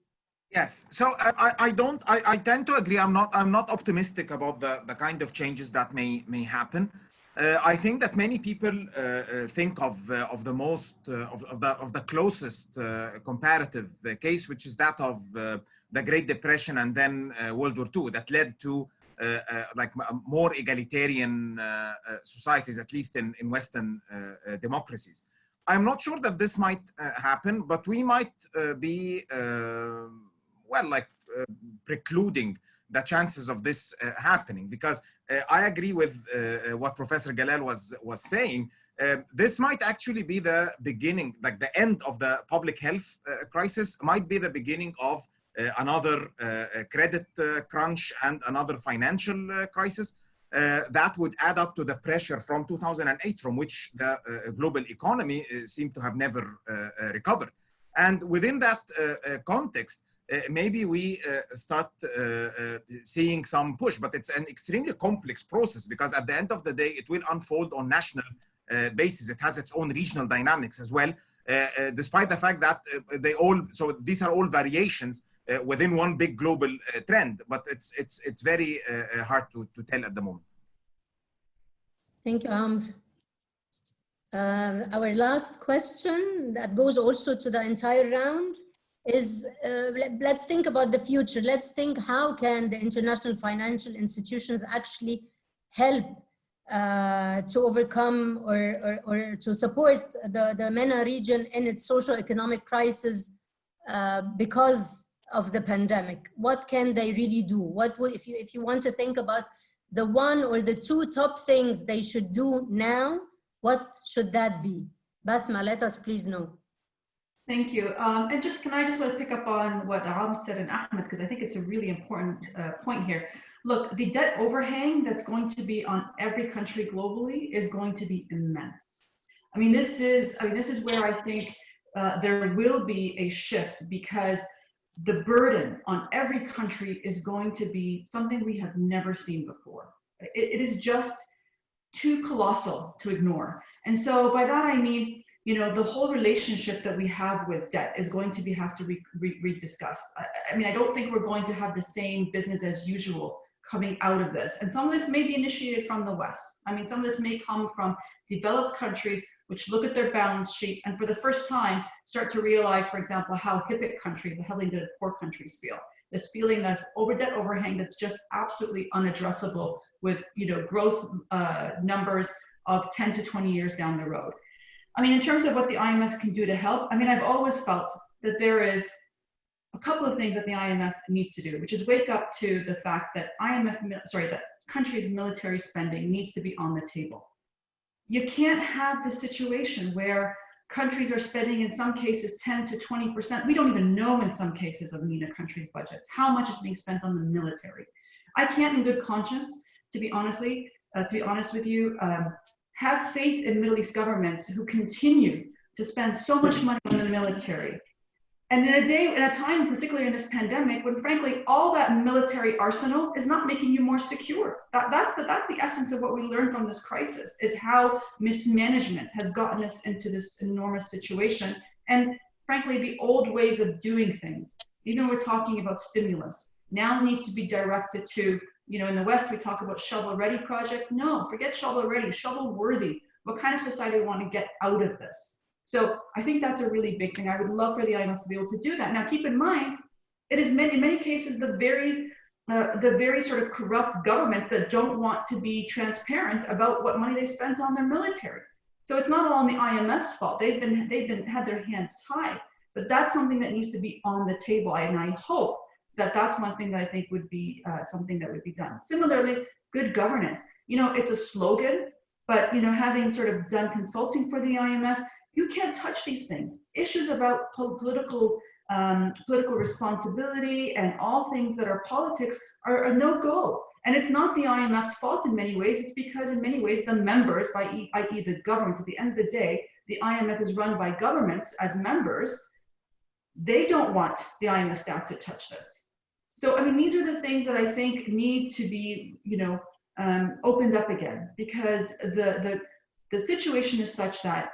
Yes, so I tend to agree. I'm not optimistic about the kind of changes that may happen. I think that many people think of the closest comparative case, which is that of the Great Depression and then World War II, that led to like more egalitarian societies, at least in Western democracies. I'm not sure that this might happen, but we might be precluding the chances of this happening, because I agree with what Professor Galal was saying. This might actually be the beginning, like the end of the public health crisis, might be the beginning of another credit crunch and another financial crisis that would add up to the pressure from 2008, from which the global economy seemed to have never recovered. And within that context, maybe we start seeing some push, but it's an extremely complex process, because at the end of the day, it will unfold on national basis. It has its own regional dynamics as well, despite the fact that so these are all variations within one big global trend, but it's very hard to tell at the moment. Thank you, Amr. Our last question that goes also to the entire round is, let's think about the future. Let's think, how can the international financial institutions actually help to overcome or to support the MENA region in its socio-economic crisis because of the pandemic? What can they really do? What would, if you want to think about the one or the two top things they should do now, what should that be? Bessma, let us please know. Thank you. And can I just want to pick up on what Ram said and Ahmed, because I think it's a really important point here. Look, the debt overhang that's going to be on every country globally is going to be immense. I mean, this is where I think there will be a shift, because the burden on every country is going to be something we have never seen before. It is just too colossal to ignore. And so by that I mean, you know, the whole relationship that we have with debt is going to have to be rediscussed. I mean, I don't think we're going to have the same business as usual coming out of this. And some of this may be initiated from the West. I mean, some of this may come from developed countries which look at their balance sheet and for the first time start to realize, for example, how HIPIC countries, the heavily indebted poor countries, feel. This feeling that's debt overhang that's just absolutely unaddressable with, you know, growth numbers of 10 to 20 years down the road. I mean, in terms of what the IMF can do to help, I mean, I've always felt that there is a couple of things that the IMF needs to do, which is wake up to the fact that that countries' military spending needs to be on the table. You can't have the situation where countries are spending, in some cases, 10 to 20%. We don't even know in some cases of MENA countries' budgets how much is being spent on the military. I can't, in good conscience, to be honest with you, have faith in Middle East governments who continue to spend so much money on the military. And in a time, particularly in this pandemic, when frankly, all that military arsenal is not making you more secure. That's the essence of what we learned from this crisis. It's how mismanagement has gotten us into this enormous situation. And frankly, the old ways of doing things, even we're talking about stimulus, now needs to be directed to, you know, in the West, we talk about shovel-ready project. No, forget shovel-ready, shovel-worthy. What kind of society we want to get out of this? So I think that's a really big thing. I would love for the IMF to be able to do that. Now, keep in mind, it is in many cases the very sort of corrupt governments that don't want to be transparent about what money they spent on their military. So it's not all on the IMF's fault. They've had their hands tied. But that's something that needs to be on the table, and I hope that that's one thing that I think would be something that would be done. Similarly, good governance. You know, it's a slogan, but, you know, having sort of done consulting for the IMF, you can't touch these things. Issues about political responsibility and all things that are politics are a no-go. And it's not the IMF's fault in many ways. It's because in many ways the members, i.e. the governments, at the end of the day, the IMF is run by governments as members. They don't want the IMF staff to touch this. So, I mean, these are the things that I think need to be, you know, opened up again, because the situation is such that,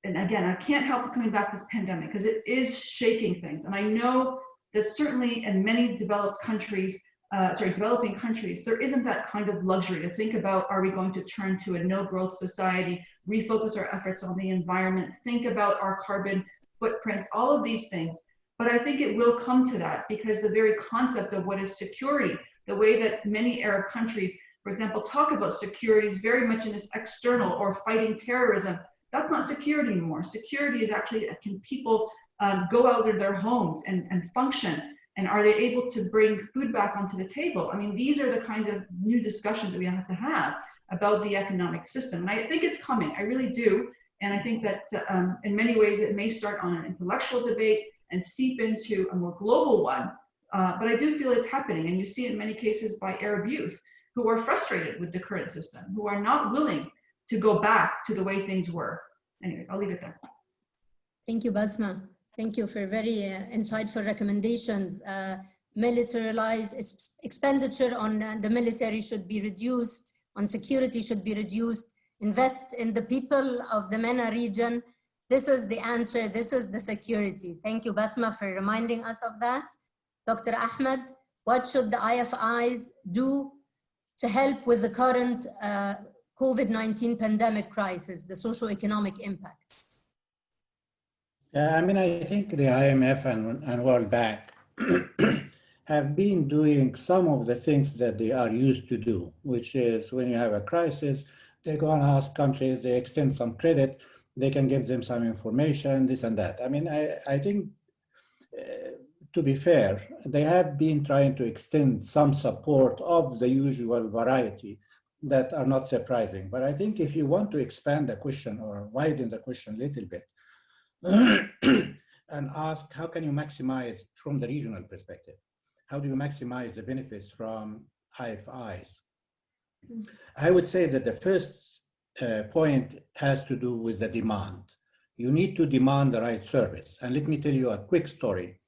and again, I can't help coming back to this pandemic because it is shaking things. And I know that certainly in many developing countries, there isn't that kind of luxury to think about, are we going to turn to a no-growth society, refocus our efforts on the environment, think about our carbon footprint, all of these things. But I think it will come to that, because the very concept of what is security, the way that many Arab countries, for example, talk about security is very much in this external or fighting terrorism. That's not security anymore. Security is actually, can people go out of their homes and function? And are they able to bring food back onto the table? I mean, these are the kinds of new discussions that we have to have about the economic system. And I think it's coming, I really do. And I think that in many ways it may start on an intellectual debate and seep into a more global one. But I do feel it's happening. And you see it in many cases by Arab youth who are frustrated with the current system, who are not willing to go back to the way things were. Anyway, I'll leave it there. Thank you, Bessma. Thank you for very insightful recommendations. Militarized expenditure on the military should be reduced, on security should be reduced, invest in the people of the MENA region. This is the answer, this is the security. Thank you, Bessma, for reminding us of that. Dr. Ahmed, what should the IFIs do to help with the current COVID-19 pandemic crisis, the socio-economic impacts? I mean, I think the IMF and World Bank have been doing some of the things that they are used to do, which is when you have a crisis, they go and ask countries, they extend some credit, they can give them some information, this and that. I mean, I think, to be fair, they have been trying to extend some support of the usual variety that are not surprising. But I think if you want to expand the question or widen the question a little bit and ask, how can you maximize from the regional perspective? How do you maximize the benefits from IFIs? I would say that the first point has to do with the demand. You need to demand the right service. And let me tell you a quick story.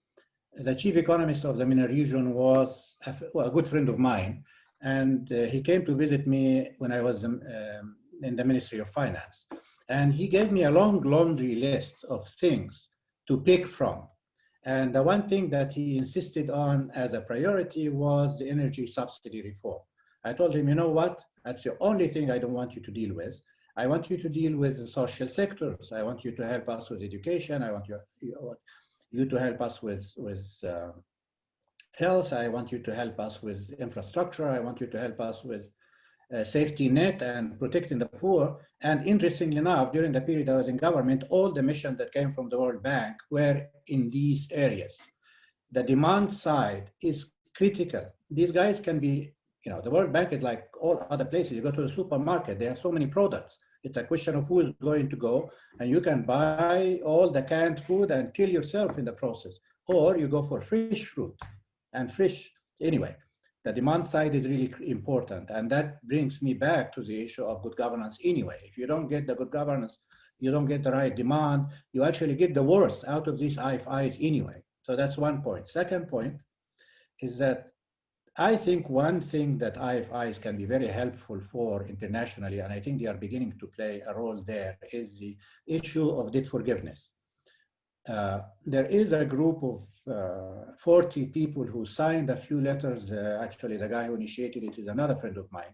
The chief economist of the MENA region was a good friend of mine, and he came to visit me when I was in the Ministry of Finance. And he gave me a long laundry list of things to pick from. And the one thing that he insisted on as a priority was the energy subsidy reform. I told him, you know what? That's the only thing I don't want you to deal with. I want you to deal with the social sectors. I want you to help us with education. I want you to help us with health. I want you to help us with infrastructure. I want you to help us with safety net and protecting the poor. And interestingly enough, during the period I was in government, all the missions that came from the World Bank were in these areas. The demand side is critical. These guys can be, you know, the World Bank is like all other places. You go to the supermarket, they have so many products. It's a question of who is going to go, and you can buy all the canned food and kill yourself in the process. Or you go for fresh fruit and fish. Anyway, the demand side is really important. And that brings me back to the issue of good governance anyway. If you don't get the good governance, you don't get the right demand, you actually get the worst out of these IFIs anyway. So that's one point. Second point is that I think one thing that IFIs can be very helpful for internationally, and I think they are beginning to play a role there, is the issue of debt forgiveness. There is a group of 40 people who signed a few letters. Actually, the guy who initiated it is another friend of mine,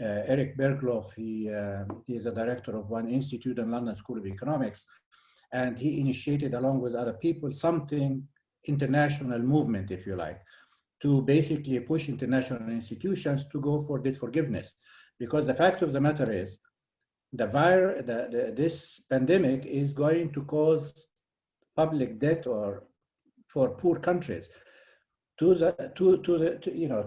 Eric Bergloff. He is a director of one institute in London School of Economics, and he initiated, along with other people, something international movement, if you like, to basically push international institutions to go for debt forgiveness. Because the fact of the matter is, this pandemic is going to cause public debt or for poor countries to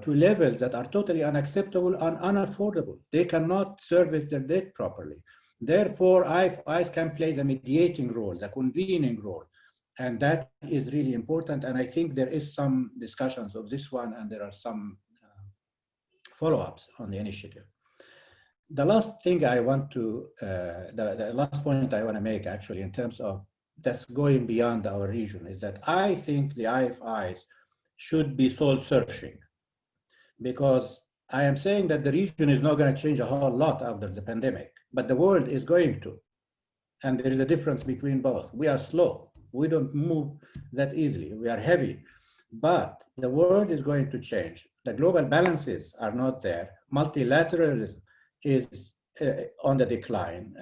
levels that are totally unacceptable and unaffordable. They cannot service their debt properly. Therefore, IFIs can play the mediating role, the convening role. And that is really important. And I think there is some discussions of this one, and there are some follow-ups on the initiative. The last thing I want to, the last point I want to make actually in terms of that's going beyond our region is that I think the IFIs should be soul searching, because I am saying that the region is not going to change a whole lot after the pandemic, but the world is going to. And there is a difference between both. We are slow. We don't move that easily. We are heavy, but the world is going to change. The global balances are not there. Multilateralism is on the decline.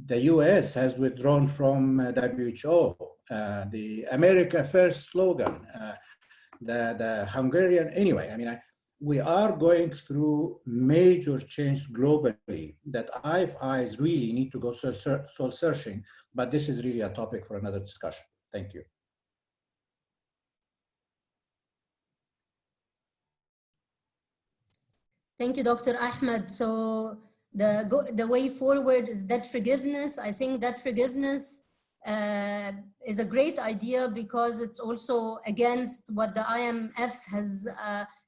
The US has withdrawn from WHO. The America First slogan, the Hungarian, anyway, I mean, we are going through major change globally that IFIs really need to go soul searching, but this is really a topic for another discussion. Thank you. Thank you, Dr. Ahmed. So the way forward is debt forgiveness. I think debt forgiveness is a great idea because it's also against what the IMF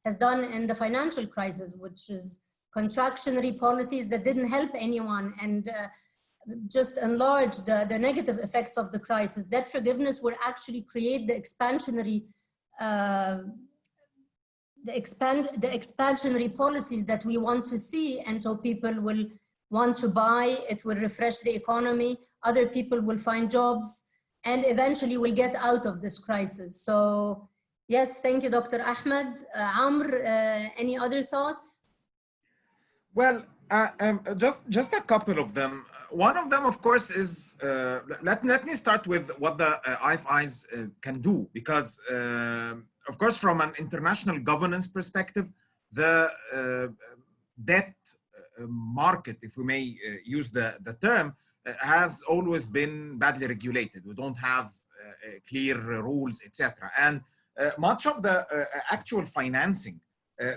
has done in the financial crisis, which is contractionary policies that didn't help anyone and just enlarge the negative effects of the crisis. Debt forgiveness will actually create the expansionary expansionary policies that we want to see, and so people will want to buy, it will refresh the economy, other people will find jobs, and eventually we'll get out of this crisis. So yes, thank you, Dr. Ahmed. Amr, any other thoughts? Well, Just a couple of them. One of them, of course, is let me start with what the IFIs can do, because of course, from an international governance perspective, the debt market, if we may use the term, has always been badly regulated. We don't have clear rules, etc. And much of the actual financing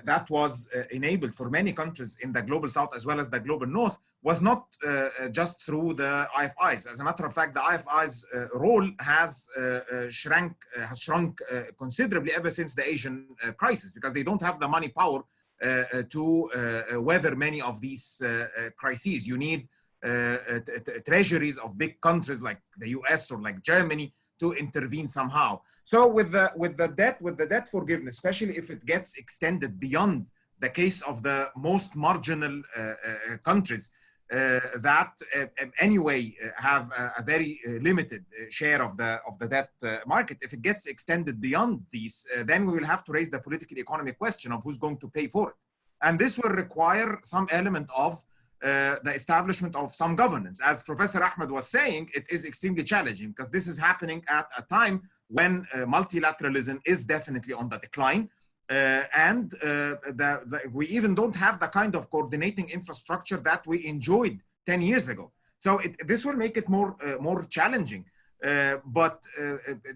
that was enabled for many countries in the global south as well as the global north was not just through the IFIs. As a matter of fact, the IFIs role has shrunk considerably ever since the Asian crisis, because they don't have the money power to weather many of these crises. You need treasuries of big countries like the US or like Germany to intervene somehow. So with the debt forgiveness, especially if it gets extended beyond the case of the most marginal countries that anyway have a very limited share of the debt market, if it gets extended beyond these, then we will have to raise the political economy question of who's going to pay for it. And this will require some element of the establishment of some governance. As Professor Ahmed was saying, it is extremely challenging because this is happening at a time when multilateralism is definitely on the decline. We even don't have the kind of coordinating infrastructure that we enjoyed 10 years ago. So this will make it more challenging. But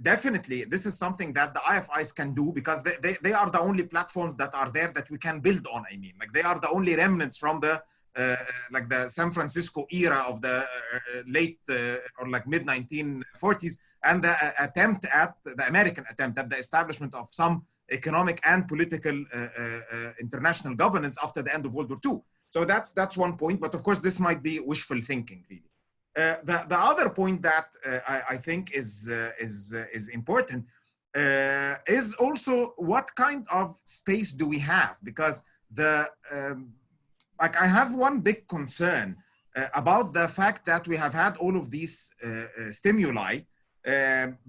definitely, this is something that the IFIs can do, because they are the only platforms that are there that we can build on. I mean, like, they are the only remnants from the like the San Francisco era of the late or like mid 1940s, and the attempt at the American attempt at the establishment of some economic and political international governance after the end of World War II. So that's one point. But of course, this might be wishful thinking, really. The other point that I think is important is also what kind of space do we have? Because like, I have one big concern about the fact that we have had all of these stimuli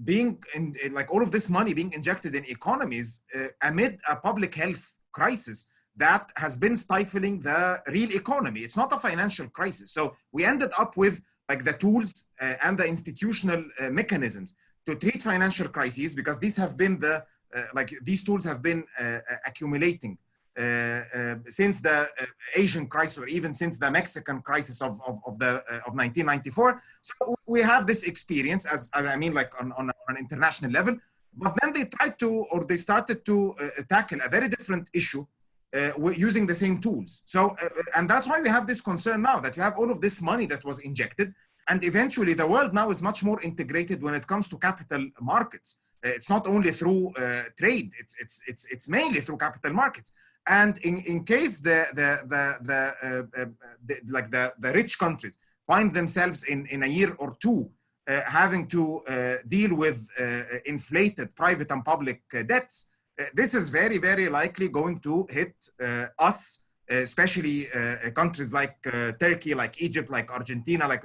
being like all of this money being injected in economies amid a public health crisis that has been stifling the real economy. It's not a financial crisis. So we ended up with like the tools and the institutional mechanisms to treat financial crises, because these have been these tools have been accumulating since the Asian crisis, or even since the Mexican crisis of 1994. So we have this experience as I mean, like on an international level. But then they started to tackle a very different issue using the same tools. So and that's why we have this concern now that you have all of this money that was injected, and eventually the world now is much more integrated when it comes to capital markets. It's not only through trade; it's mainly through capital markets. And in case the rich countries find themselves in a year or two having to deal with inflated private and public debts, this is very, very likely going to hit us, especially countries like Turkey, like Egypt, like Argentina. Like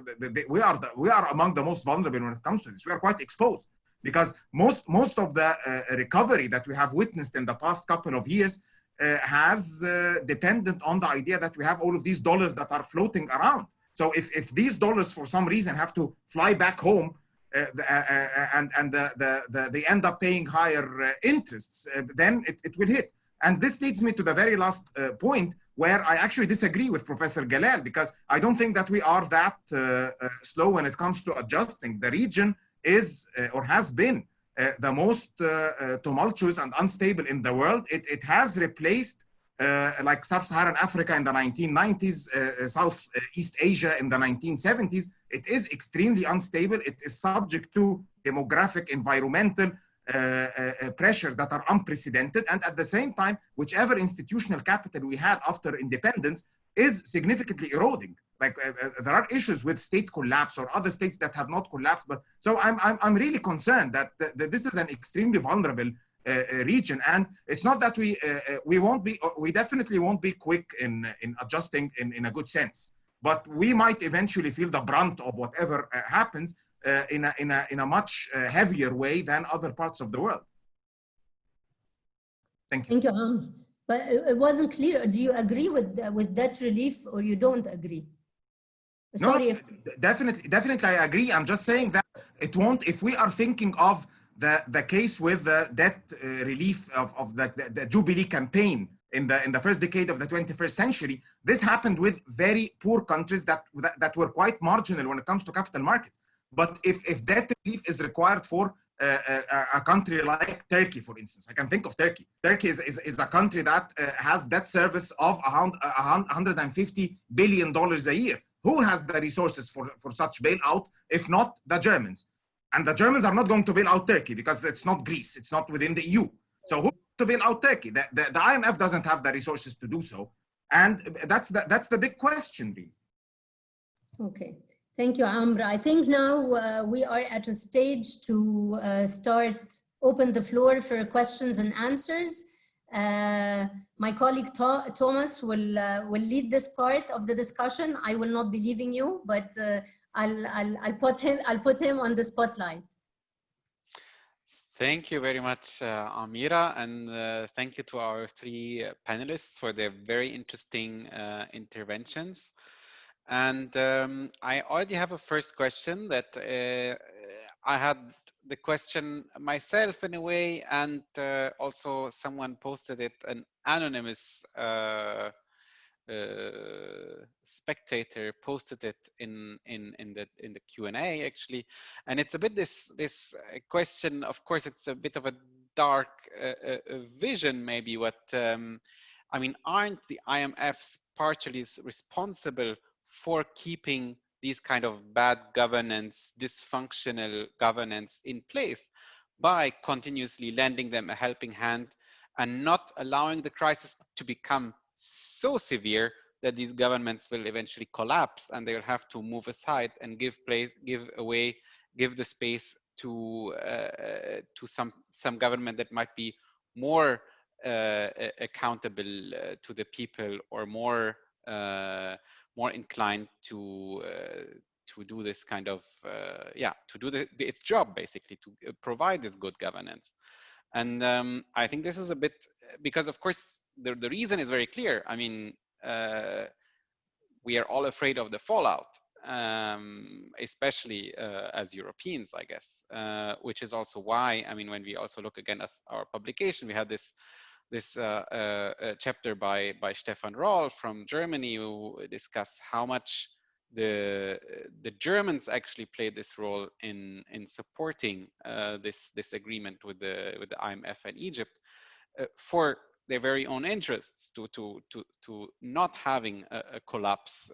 we are among the most vulnerable when it comes to this. We are quite exposed, because most of the recovery that we have witnessed in the past couple of years has dependent on the idea that we have all of these dollars that are floating around. So if these dollars for some reason have to fly back home, and they end up paying higher interests, then it will hit. And this leads me to the very last point, where I actually disagree with Professor Galal, because I don't think that we are that slow when it comes to adjusting. The region is or has been the most tumultuous and unstable in the world. It has replaced like Sub-Saharan Africa in the 1990s, Southeast Asia in the 1970s. It is extremely unstable. It is subject to demographic, environmental pressures that are unprecedented. And at the same time, whichever institutional capital we had after independence is significantly eroding. Like there are issues with state collapse or other states that have not collapsed. But so I'm really concerned that this is an extremely vulnerable region, and it's not that we definitely won't be quick in adjusting in a good sense, but we might eventually feel the brunt of whatever happens in a much heavier way than other parts of the world. Thank you. Thank you. But it wasn't clear. Do you agree with debt relief or you don't agree? Sorry. No, definitely I agree. I'm just saying that it won't, if we are thinking of the case with the debt relief of the Jubilee campaign in the first decade of the 21st century, this happened with very poor countries that were quite marginal when it comes to capital markets. But if debt relief is required for a country like Turkey, for instance, I can think of Turkey. Turkey is a country that has debt service of $150 billion a year. Who has the resources for such bailout, if not the Germans? And the Germans are not going to bail out Turkey because it's not Greece, it's not within the EU. So who to bail out Turkey? The IMF doesn't have the resources to do so. And that's the big question, really. Okay, thank you, Amr. I think now we are at a stage to open the floor for questions and answers. My colleague Thomas will lead this part of the discussion. I will not be leaving you, but I'll put him on the spotlight. Thank you very much, Amirah, and thank you to our three panelists for their very interesting interventions. And I already have a first question that I had the question myself in a way, and also someone posted it, an anonymous spectator posted it in the Q&A actually, and it's a bit this question. Of course, it's a bit of a dark vision, maybe. What I mean, aren't the IMFs partially responsible for keeping these kind of bad governance, dysfunctional governance in place by continuously lending them a helping hand and not allowing the crisis to become so severe that these governments will eventually collapse and they will have to move aside and give the space to some government that might be more accountable to the people, or more inclined to do this kind of to do its job, basically, to provide this good governance. And I think this is a bit, because of course the reason is very clear. I mean, we are all afraid of the fallout, especially as Europeans, I guess, which is also why, I mean, when we also look again at our publication, we had this chapter by Stefan Roll from Germany, who discuss how much the Germans actually played this role in supporting this agreement with the IMF and Egypt for their very own interests, to not having a collapse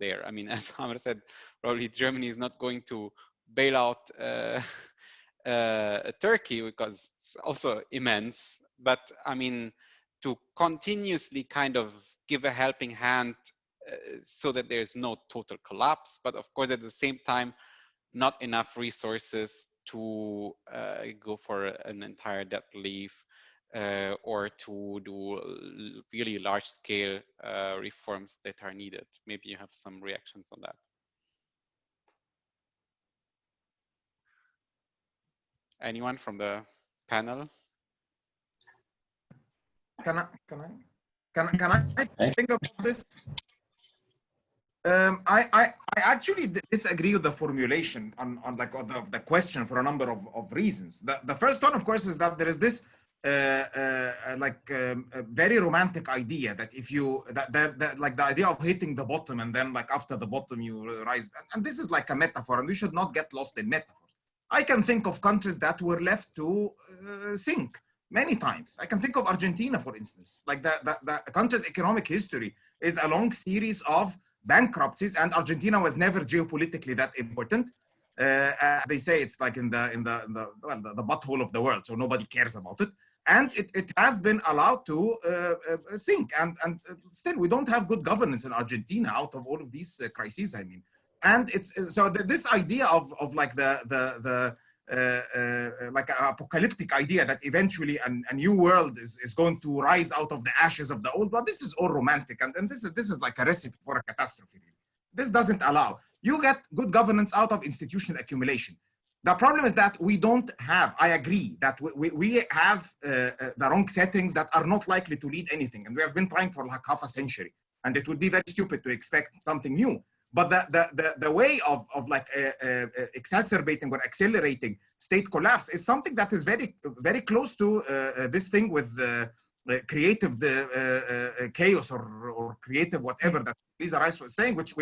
there. I mean, as Amr said, probably Germany is not going to bail out Turkey, because it's also immense. But I mean, to continuously kind of give a helping hand so that there's no total collapse, but of course at the same time, not enough resources to go for an entire debt relief or to do really large-scale reforms that are needed. Maybe you have some reactions on that. Anyone from the panel? Can I think about this? I actually disagree with the formulation on the question for a number of reasons. The first one, of course, is that there is this very romantic idea that if you like the idea of hitting the bottom and then like after the bottom you rise, and this is like a metaphor, and we should not get lost in metaphors. I can think of countries that were left to sink many times. I can think of Argentina, for instance. Like the country's economic history is a long series of bankruptcies, and Argentina was never geopolitically that important. As they say, it's like in the butthole of the world, so nobody cares about it. And it has been allowed to sink. And still, we don't have good governance in Argentina out of all of these crises, I mean. And it's so this idea of like like an apocalyptic idea that eventually a new world is going to rise out of the ashes of the old one. This is all romantic, and this is like a recipe for a catastrophe. Really. This doesn't allow. You get good governance out of institutional accumulation. The problem is that we don't have, I agree, that we have the wrong settings that are not likely to lead anything. And we have been trying for like half a century. And it would be very stupid to expect something new. But the way of like exacerbating or accelerating state collapse is something that is very, very close to this thing with creative chaos or creative whatever that Lisa Rice was saying, which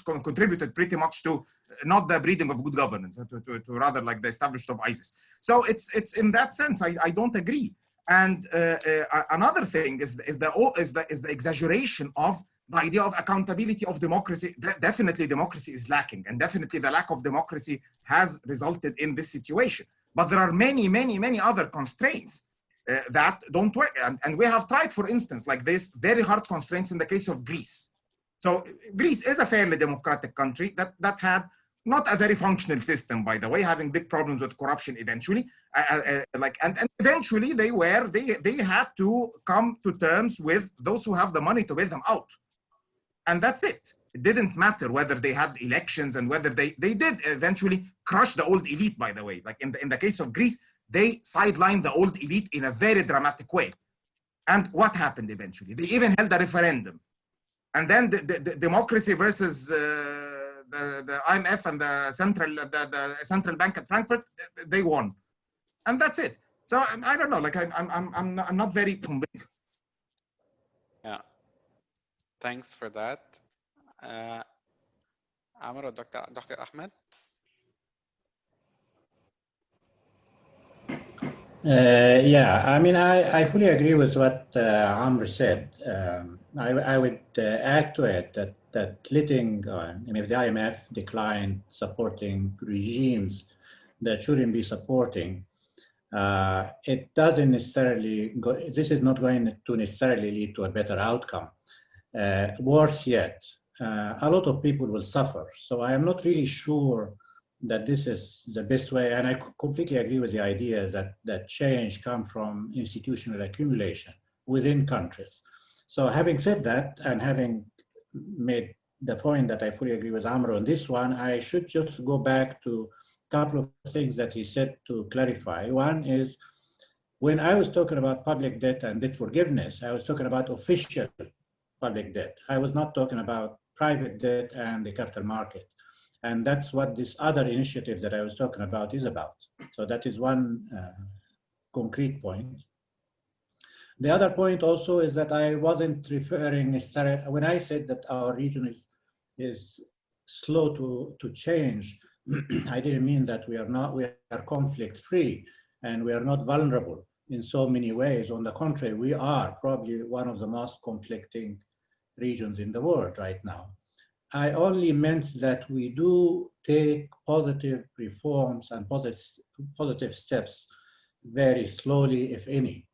contributed pretty much to not the breeding of good governance, to rather like the establishment of ISIS. So it's in that sense I don't agree. And another thing is the exaggeration of the idea of accountability of democracy. Definitely democracy is lacking, and definitely the lack of democracy has resulted in this situation. But there are many other constraints that don't work. And we have tried, for instance, like this very hard constraints in the case of Greece. So Greece is a fairly democratic country that had not a very functional system, by the way, having big problems with corruption eventually. And eventually they had to come to terms with those who have the money to bail them out. And that's it. It didn't matter whether they had elections and whether they did eventually crush the old elite, by the way. Like in the case of Greece, they sidelined the old elite in a very dramatic way. And what happened eventually? They even held a referendum. And then the democracy versus the IMF and the central bank at Frankfurt, they won. And that's it. So I don't know, like I'm not very convinced. Yeah. Thanks for that. Amr or Dr. Ahmed? Yeah, I mean, I fully agree with what Amr said. I would add to it that letting, I mean, if the IMF declined supporting regimes that shouldn't be supporting, it doesn't necessarily go, this is not going to necessarily lead to a better outcome. Worse yet, a lot of people will suffer. So I am not really sure that this is the best way. And I completely agree with the idea that change comes from institutional accumulation within countries. So having said that, and having made the point that I fully agree with Amro on this one, I should just go back to a couple of things that he said to clarify. One is, when I was talking about public debt and debt forgiveness, I was talking about official public debt. I was not talking about private debt and the capital market. And that's what this other initiative that I was talking about is about. So that is one concrete point. The other point also is that I wasn't referring necessarily, when I said that our region is slow to change, I didn't mean that we are conflict free and we are not vulnerable in so many ways. On the contrary, we are probably one of the most conflicting regions in the world right now. I only meant that we do take positive reforms and positive steps very slowly, if any.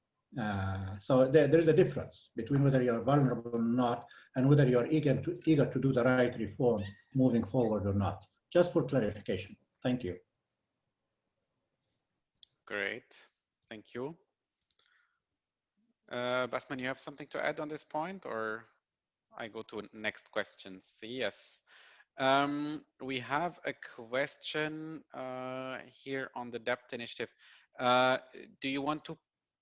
So there is a difference between whether you're vulnerable or not and whether you're eager to do the right reforms moving forward or not. Just for clarification. Thank you. Great. Thank you. Bessma, you have something to add on this point, or I go to next questions? Yes. We have a question here on the debt initiative. Do you want to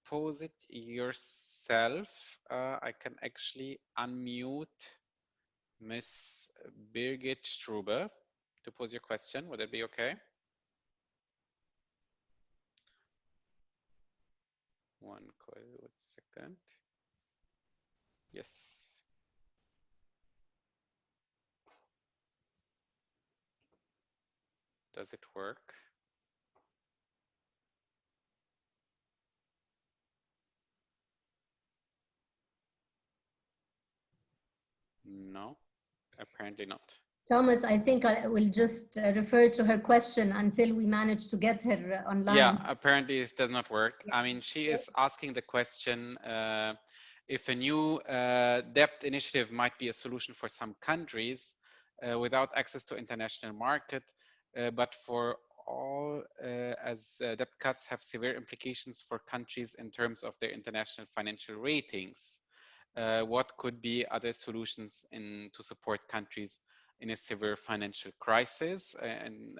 pose it yourself? I can actually unmute Miss Birgit Strube to pose your question. Would it be okay? One second. Yes. Does it work? No, apparently not. Thomas, I think I will just refer to her question until we manage to get her online. Yeah, apparently it does not work. Yeah. I mean, she is asking the question if a new debt initiative might be a solution for some countries without access to international market, but for all, as debt cuts have severe implications for countries in terms of their international financial ratings. What could be other solutions to support countries in a severe financial crisis? And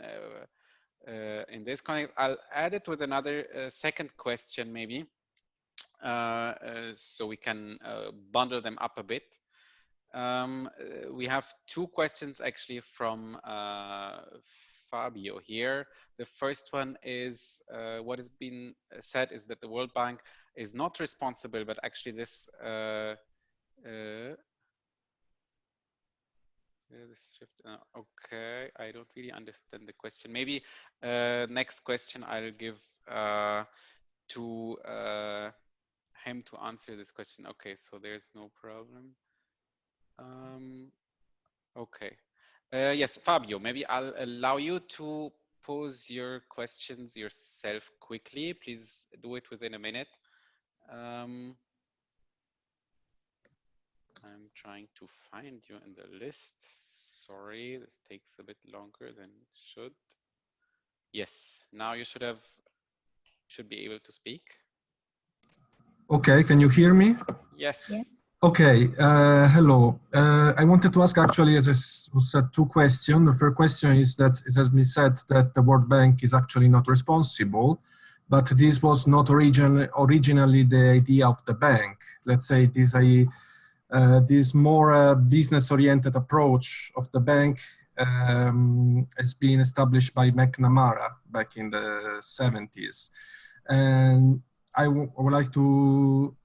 in this context. I'll add it with another second question, maybe, so we can bundle them up a bit. We have two questions actually from Fabio here. The first one is what has been said is that the World Bank is not responsible, but actually this okay, I don't really understand the question. Maybe next question I'll give to him to answer this question. Okay, so there's no problem. Okay. Yes, Fabio, maybe I'll allow you to pose your questions yourself quickly. Please do it within a minute. I'm trying to find you in the list. Sorry, this takes a bit longer than it should. Yes, now you should be able to speak. Okay, can you hear me? Yes. Yeah. Okay, hello. I wanted to ask actually, as I said, two questions. The first question is that it has been said that the World Bank is actually not responsible, but this was not originally the idea of the bank. Let's say this more business-oriented approach of the bank has been established by McNamara back in the 70s. And I would like to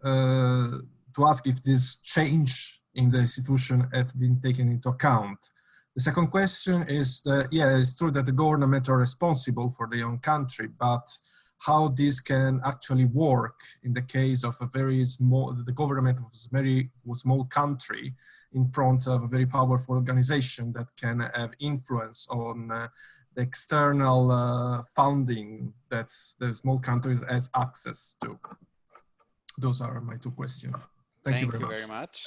ask if this change in the institution have been taken into account. The second question is that, yeah, it's true that the government are responsible for their own country, but how this can actually work in the case of a very small, the government of a very small country in front of a very powerful organization that can have influence on the external funding that the small countries has access to. Those are my two questions. Thank you very much.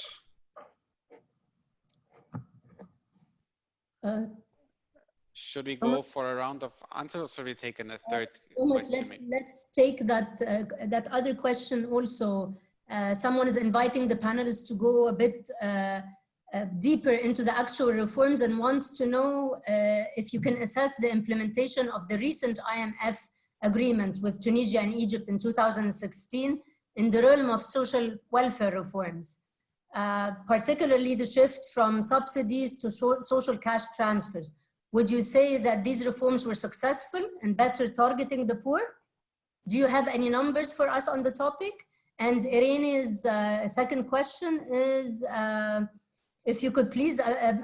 Should we go for a round of answers, or should we take a third question? Let's take that other question also. Someone is inviting the panelists to go a bit deeper into the actual reforms and wants to know if you can assess the implementation of the recent IMF agreements with Tunisia and Egypt in 2016 in the realm of social welfare reforms, particularly the shift from subsidies to social cash transfers. Would you say that these reforms were successful in better targeting the poor? Do you have any numbers for us on the topic? And Irene's second question is, if you could please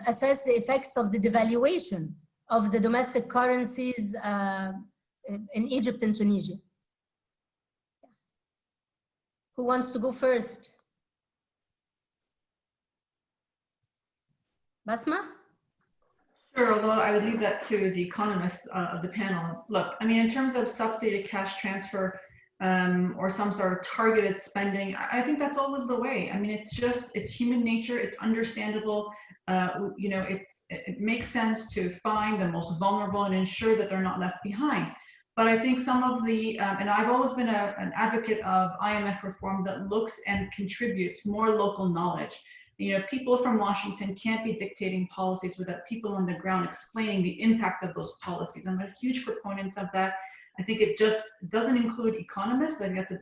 assess the effects of the devaluation of the domestic currencies in Egypt and Tunisia. Who wants to go first? Bessma? Sure, although I would leave that to the economists of the panel. Look, I mean, in terms of subsidy cash transfer or some sort of targeted spending, I think that's always the way. I mean, it's human nature, it's understandable. You know, it makes sense to find the most vulnerable and ensure that they're not left behind. But I think some of the, and I've always been an advocate of IMF reform that looks and contributes more local knowledge. You know, people from Washington can't be dictating policies without people on the ground explaining the impact of those policies. I'm a huge proponent of that. I think it just doesn't include economists. I think that's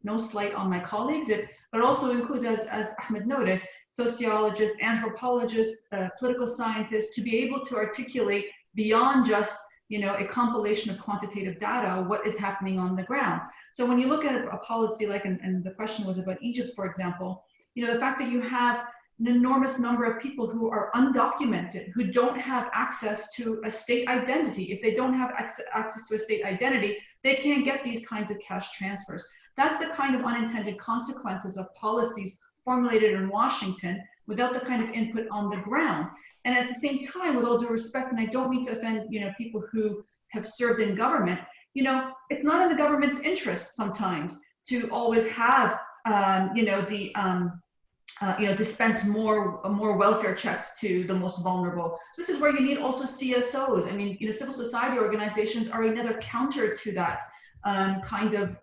no slight on my colleagues. But also includes, as Ahmed noted, sociologists, anthropologists, political scientists, to be able to articulate beyond just, you know, a compilation of quantitative data, what is happening on the ground. So when you look at a policy like, and the question was about Egypt, for example, you know, the fact that you have an enormous number of people who are undocumented, who don't have access to a state identity. If they don't have access to a state identity, they can't get these kinds of cash transfers. That's the kind of unintended consequences of policies formulated in Washington without the kind of input on the ground. And at the same time, with all due respect, and I don't mean to offend, you know, people who have served in government, you know, it's not in the government's interest sometimes to always have, you know, dispense more welfare checks to the most vulnerable. So this is where you need also CSOs. I mean, you know, civil society organizations are another counter to that kind of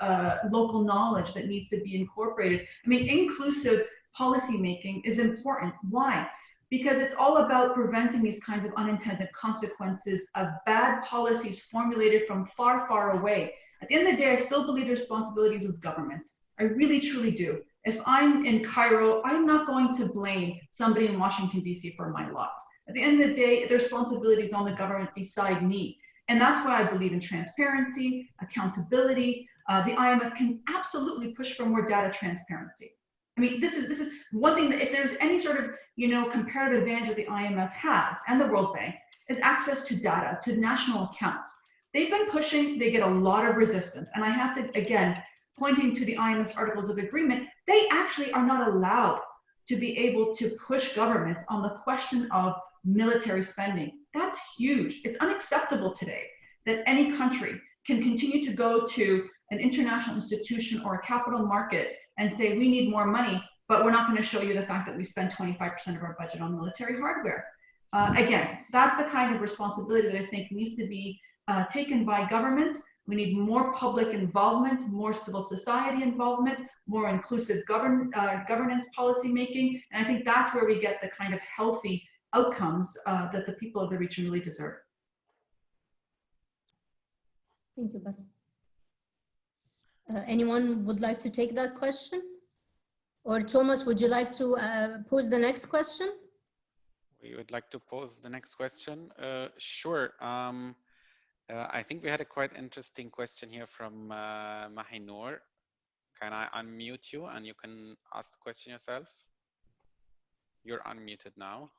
local knowledge that needs to be incorporated. I mean, inclusive policy making is important. Why? because it's all about preventing these kinds of unintended consequences of bad policies formulated from far, far away. At the end of the day, I still believe the responsibilities of governments. I really, truly do. If I'm in Cairo, I'm not going to blame somebody in Washington, D.C. for my lot. At the end of the day, the responsibility is on the government beside me. And that's why I believe in transparency, accountability. The IMF can absolutely push for more data transparency. I mean, this is one thing that if there's any sort of, comparative advantage that the IMF has and the World Bank is access to data, to national accounts. They've been pushing, they get a lot of resistance. And I have to, again, pointing to the IMF's Articles of Agreement, they actually are not allowed to be able to push governments on the question of military spending. That's huge. It's unacceptable today that any country can continue to go to an international institution or a capital market and say, we need more money, but we're not going to show you the fact that we spend 25% of our budget on military hardware. Again, that's the kind of responsibility that I think needs to be taken by governments. We need more public involvement, more civil society involvement, more inclusive governance policy making. And I think that's where we get the kind of healthy outcomes that the people of the region really deserve. Thank you, Bessma. Anyone would like to take that question? Or Thomas, would you like to pose the next question? We would like to pose the next question. Sure. I think we had a quite interesting question here from Mahinur. Can I unmute you and you can ask the question yourself? You're unmuted now.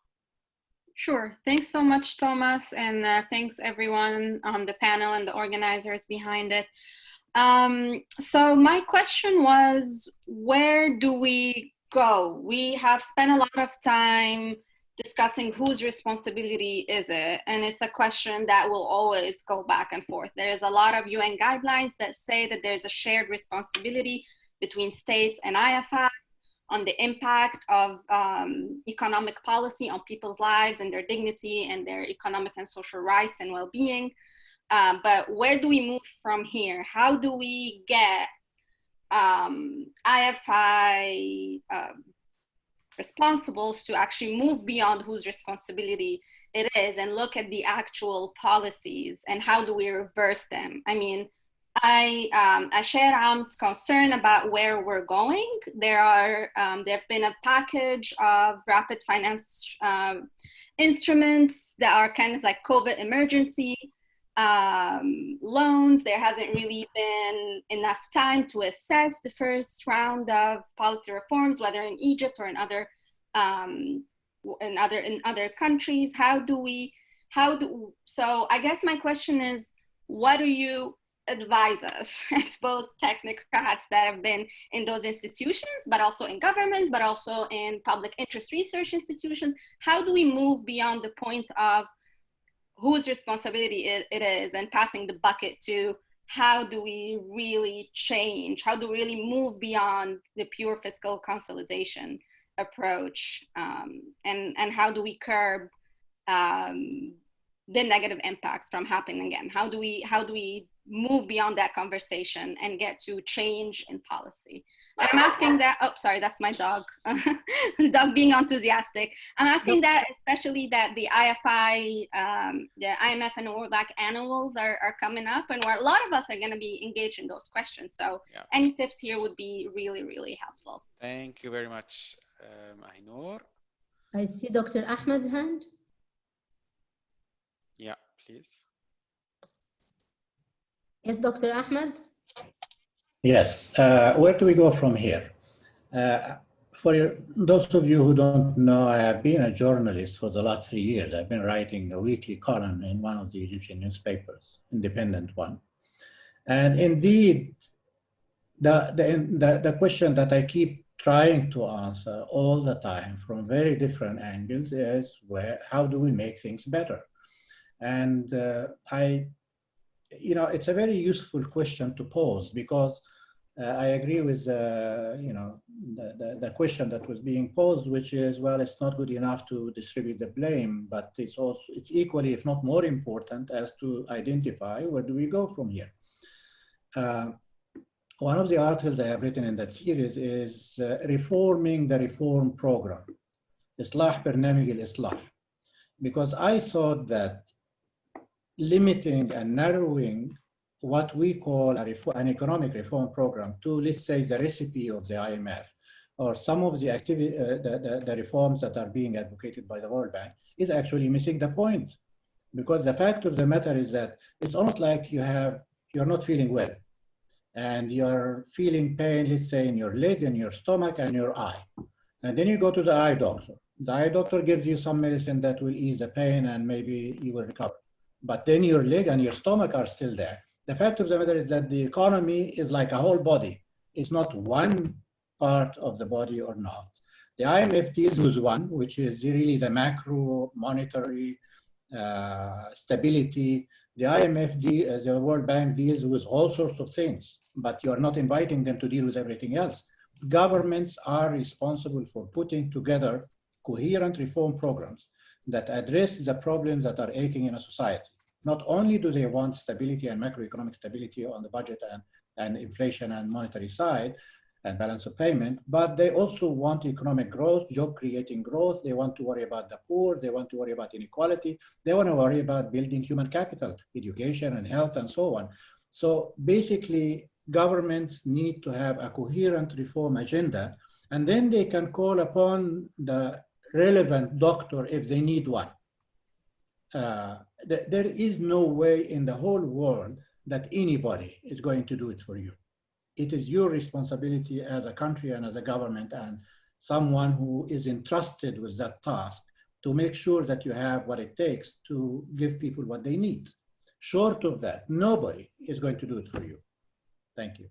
Sure. Thanks so much, Thomas, and thanks everyone on the panel and the organizers behind it. So my question was, where do we go? We have spent a lot of time discussing whose responsibility is it, and it's a question that will always go back and forth. There's a lot of UN guidelines that say that there's a shared responsibility between states and IFIs on the impact of economic policy on people's lives and their dignity and their economic and social rights and well-being. But where do we move from here? How do we get IFI responsibles to actually move beyond whose responsibility it is and look at the actual policies and how do we reverse them? I mean, I share Am's concern about where we're going. There have been a package of rapid finance instruments that are kind of like COVID emergency loans. There hasn't really been enough time to assess the first round of policy reforms, whether in Egypt or in other countries. So I guess my question is, what do you advise us as both technocrats that have been in those institutions, but also in governments, but also in public interest research institutions? How do we move beyond the point of whose responsibility it is and passing the bucket to how do we really change? How do we really move beyond the pure fiscal consolidation approach? And how do we curb the negative impacts from happening again? How do we move beyond that conversation and get to change in policy? And I'm asking that, oh, sorry, that's my dog. Dog being enthusiastic. I'm asking that especially that the IFI, the IMF and the World Bank annuals are coming up, and where a lot of us are going to be engaged in those questions. So yeah, any tips here would be really, really helpful. Thank you very much, Mahinur. I see Dr. Ahmed's hand. Yeah, please. Yes, Dr. Ahmed. Yes, where do we go from here? For those of you who don't know, I have been a journalist for the last 3 years. I've been writing a weekly column in one of the Egyptian newspapers, independent one. And indeed, the question that I keep trying to answer all the time from very different angles is, how do we make things better? And it's a very useful question to pose, because I agree with the question that was being posed, which is, well, it's not good enough to distribute the blame, but it's equally, if not more important, as to identify where do we go from here. One of the articles I have written in that series is reforming the reform program. إصلاح برنامج الإصلاح. Because I thought that limiting and narrowing what we call an economic reform program to, let's say, the recipe of the IMF, or some of the the reforms that are being advocated by the World Bank, is actually missing the point. Because the fact of the matter is that it's almost like you're not feeling well, and you're feeling pain, let's say, in your leg, in your stomach, and your eye. And then you go to the eye doctor. The eye doctor gives you some medicine that will ease the pain, and maybe you will recover. But then your leg and your stomach are still there. The fact of the matter is that the economy is like a whole body. It's not one part of the body or not. The IMF deals with one, which is really the macro monetary stability. The IMF, the World Bank deals with all sorts of things, but you're not inviting them to deal with everything else. Governments are responsible for putting together coherent reform programs that address the problems that are aching in a society. Not only do they want stability and macroeconomic stability on the budget and inflation and monetary side and balance of payment, but they also want economic growth, job creating growth. They want to worry about the poor. They want to worry about inequality. They want to worry about building human capital, education and health and so on. So basically, governments need to have a coherent reform agenda, and then they can call upon the relevant doctor if they need one. There is no way in the whole world that anybody is going to do it for you. It is your responsibility as a country and as a government and someone who is entrusted with that task to make sure that you have what it takes to give people what they need. Short of that, nobody is going to do it for you. Thank you.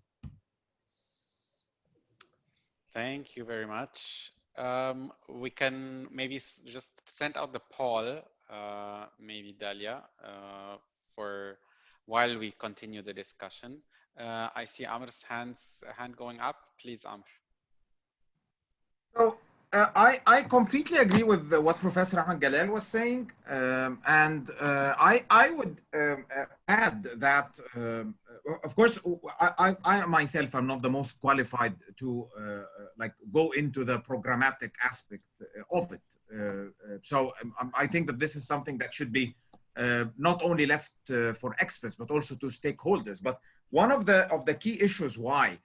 Thank you very much. We can maybe just send out the poll, maybe Dalia, for while we continue the discussion. I see Amir's hand going up. Please, Amir. So I completely agree with what Professor Ahmed Galal was saying, and I would add that, of course, I myself am not the most qualified to like go into the programmatic aspect of it. So I think that this is something that should be not only left for experts but also to stakeholders. But one of the key issues why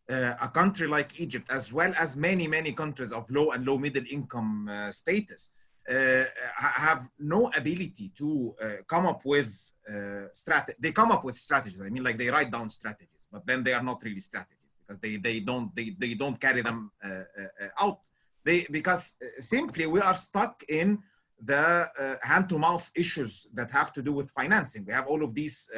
a country like Egypt, as well as many countries of low and low middle income status, have no ability to come up with strategies. They come up with strategies. I mean, like they write down strategies, but then they are not really strategies because they don't carry them out. Because simply we are stuck in the hand-to-mouth issues that have to do with financing. We have all of these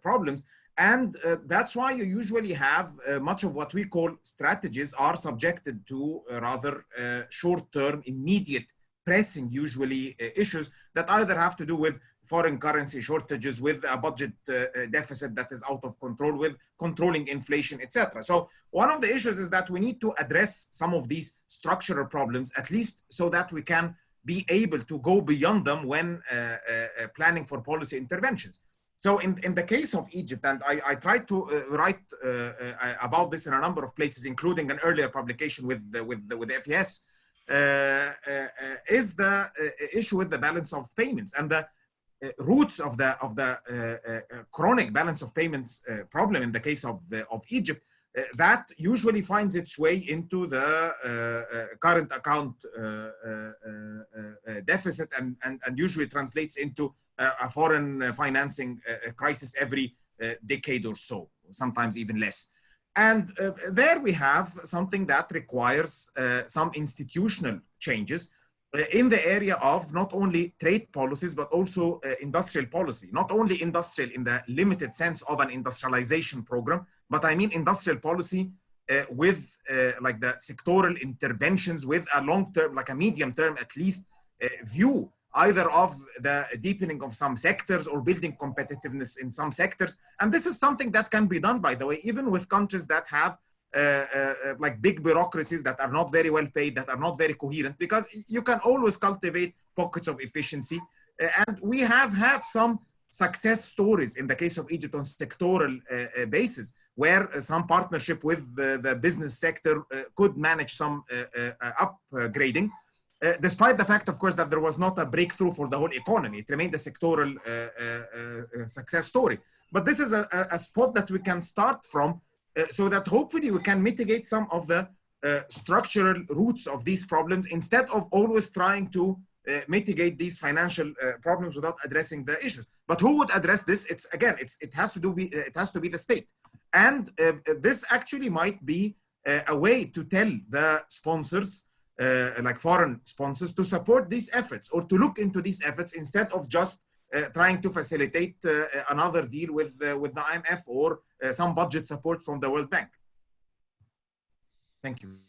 problems. And that's why you usually have much of what we call strategies are subjected to rather short-term, immediate, pressing, usually issues that either have to do with foreign currency shortages, with a budget deficit that is out of control, with controlling inflation, etc. So one of the issues is that we need to address some of these structural problems, at least so that we can be able to go beyond them when planning for policy interventions. So in the case of Egypt, and I tried to write about this in a number of places, including an earlier publication with the FES, is the issue with the balance of payments and the roots of the chronic balance of payments problem in the case of Egypt. That usually finds its way into the current account deficit and usually translates into a foreign financing crisis every decade or so, sometimes even less. And there we have something that requires some institutional changes in the area of not only trade policies, but also industrial policy. Not only industrial in the limited sense of an industrialization program, but I mean industrial policy with like the sectoral interventions with a long-term, like a medium-term at least, view either of the deepening of some sectors or building competitiveness in some sectors. And this is something that can be done, by the way, even with countries that have like big bureaucracies that are not very well paid, that are not very coherent, because you can always cultivate pockets of efficiency. And we have had some success stories in the case of Egypt on sectoral basis, where some partnership with the business sector could manage some upgrading. despite the fact, of course, that there was not a breakthrough for the whole economy. It remained a sectoral success story. But this is a spot that we can start from so that hopefully we can mitigate some of the structural roots of these problems instead of always trying to mitigate these financial problems without addressing the issues. But who would address this? It has to be the state. And this actually might be a way to tell the sponsors, like foreign sponsors, to support these efforts or to look into these efforts instead of just trying to facilitate another deal with the IMF or some budget support from the World Bank. Thank you.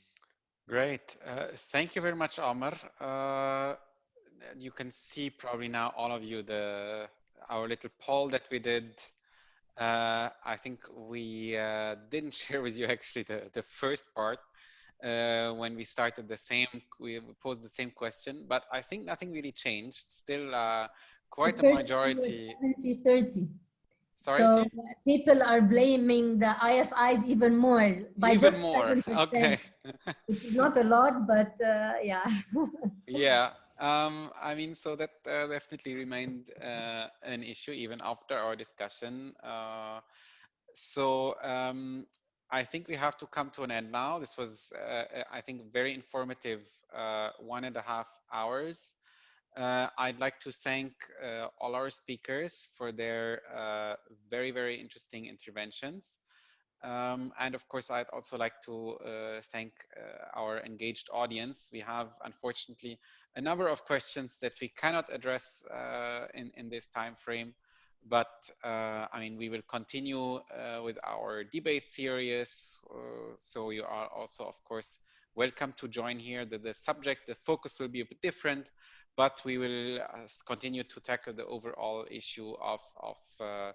Great. Thank you very much, Amr. You can see probably now, all of you, our little poll that we did. I think we didn't share with you actually the first part when we started we posed the same question, but I think nothing really changed. Still quite a majority. 70-30. Sorry? So people are blaming the IFIs even more by even just more. 7%. Okay. Which is not a lot, but yeah. Yeah. I mean, so that definitely remained an issue even after our discussion. I think we have to come to an end now. This was, I think, very informative 1.5 hours. I'd like to thank all our speakers for their very, very interesting interventions. And of course, I'd also like to thank our engaged audience. We have, unfortunately, a number of questions that we cannot address in this time frame, but I mean, we will continue with our debate series. So you are also, of course, welcome to join here. The subject, the focus will be a bit different, but we will continue to tackle the overall issue of the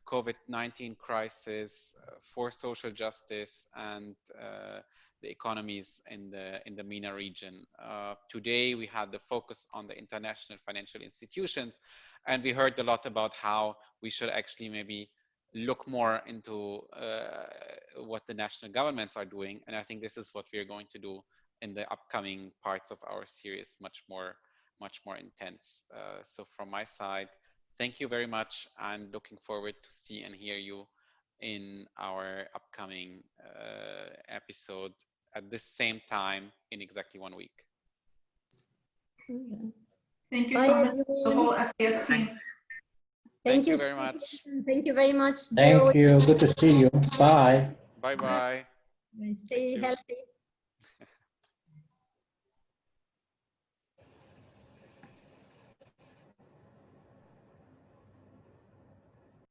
COVID-19 crisis for social justice and the economies in the MENA region. Today, we had the focus on the international financial institutions, and we heard a lot about how we should actually maybe look more into what the national governments are doing. And I think this is what we are going to do in the upcoming parts of our series, much more intense. So from my side, thank you very much, and looking forward to see and hear you in our upcoming episode at the same time in exactly 1 week. Thank you Bye, so much, everyone. the whole FBS team. Thank you very much. Thank you very much. Thank you. Good to see you. Bye. Bye-bye. Stay healthy.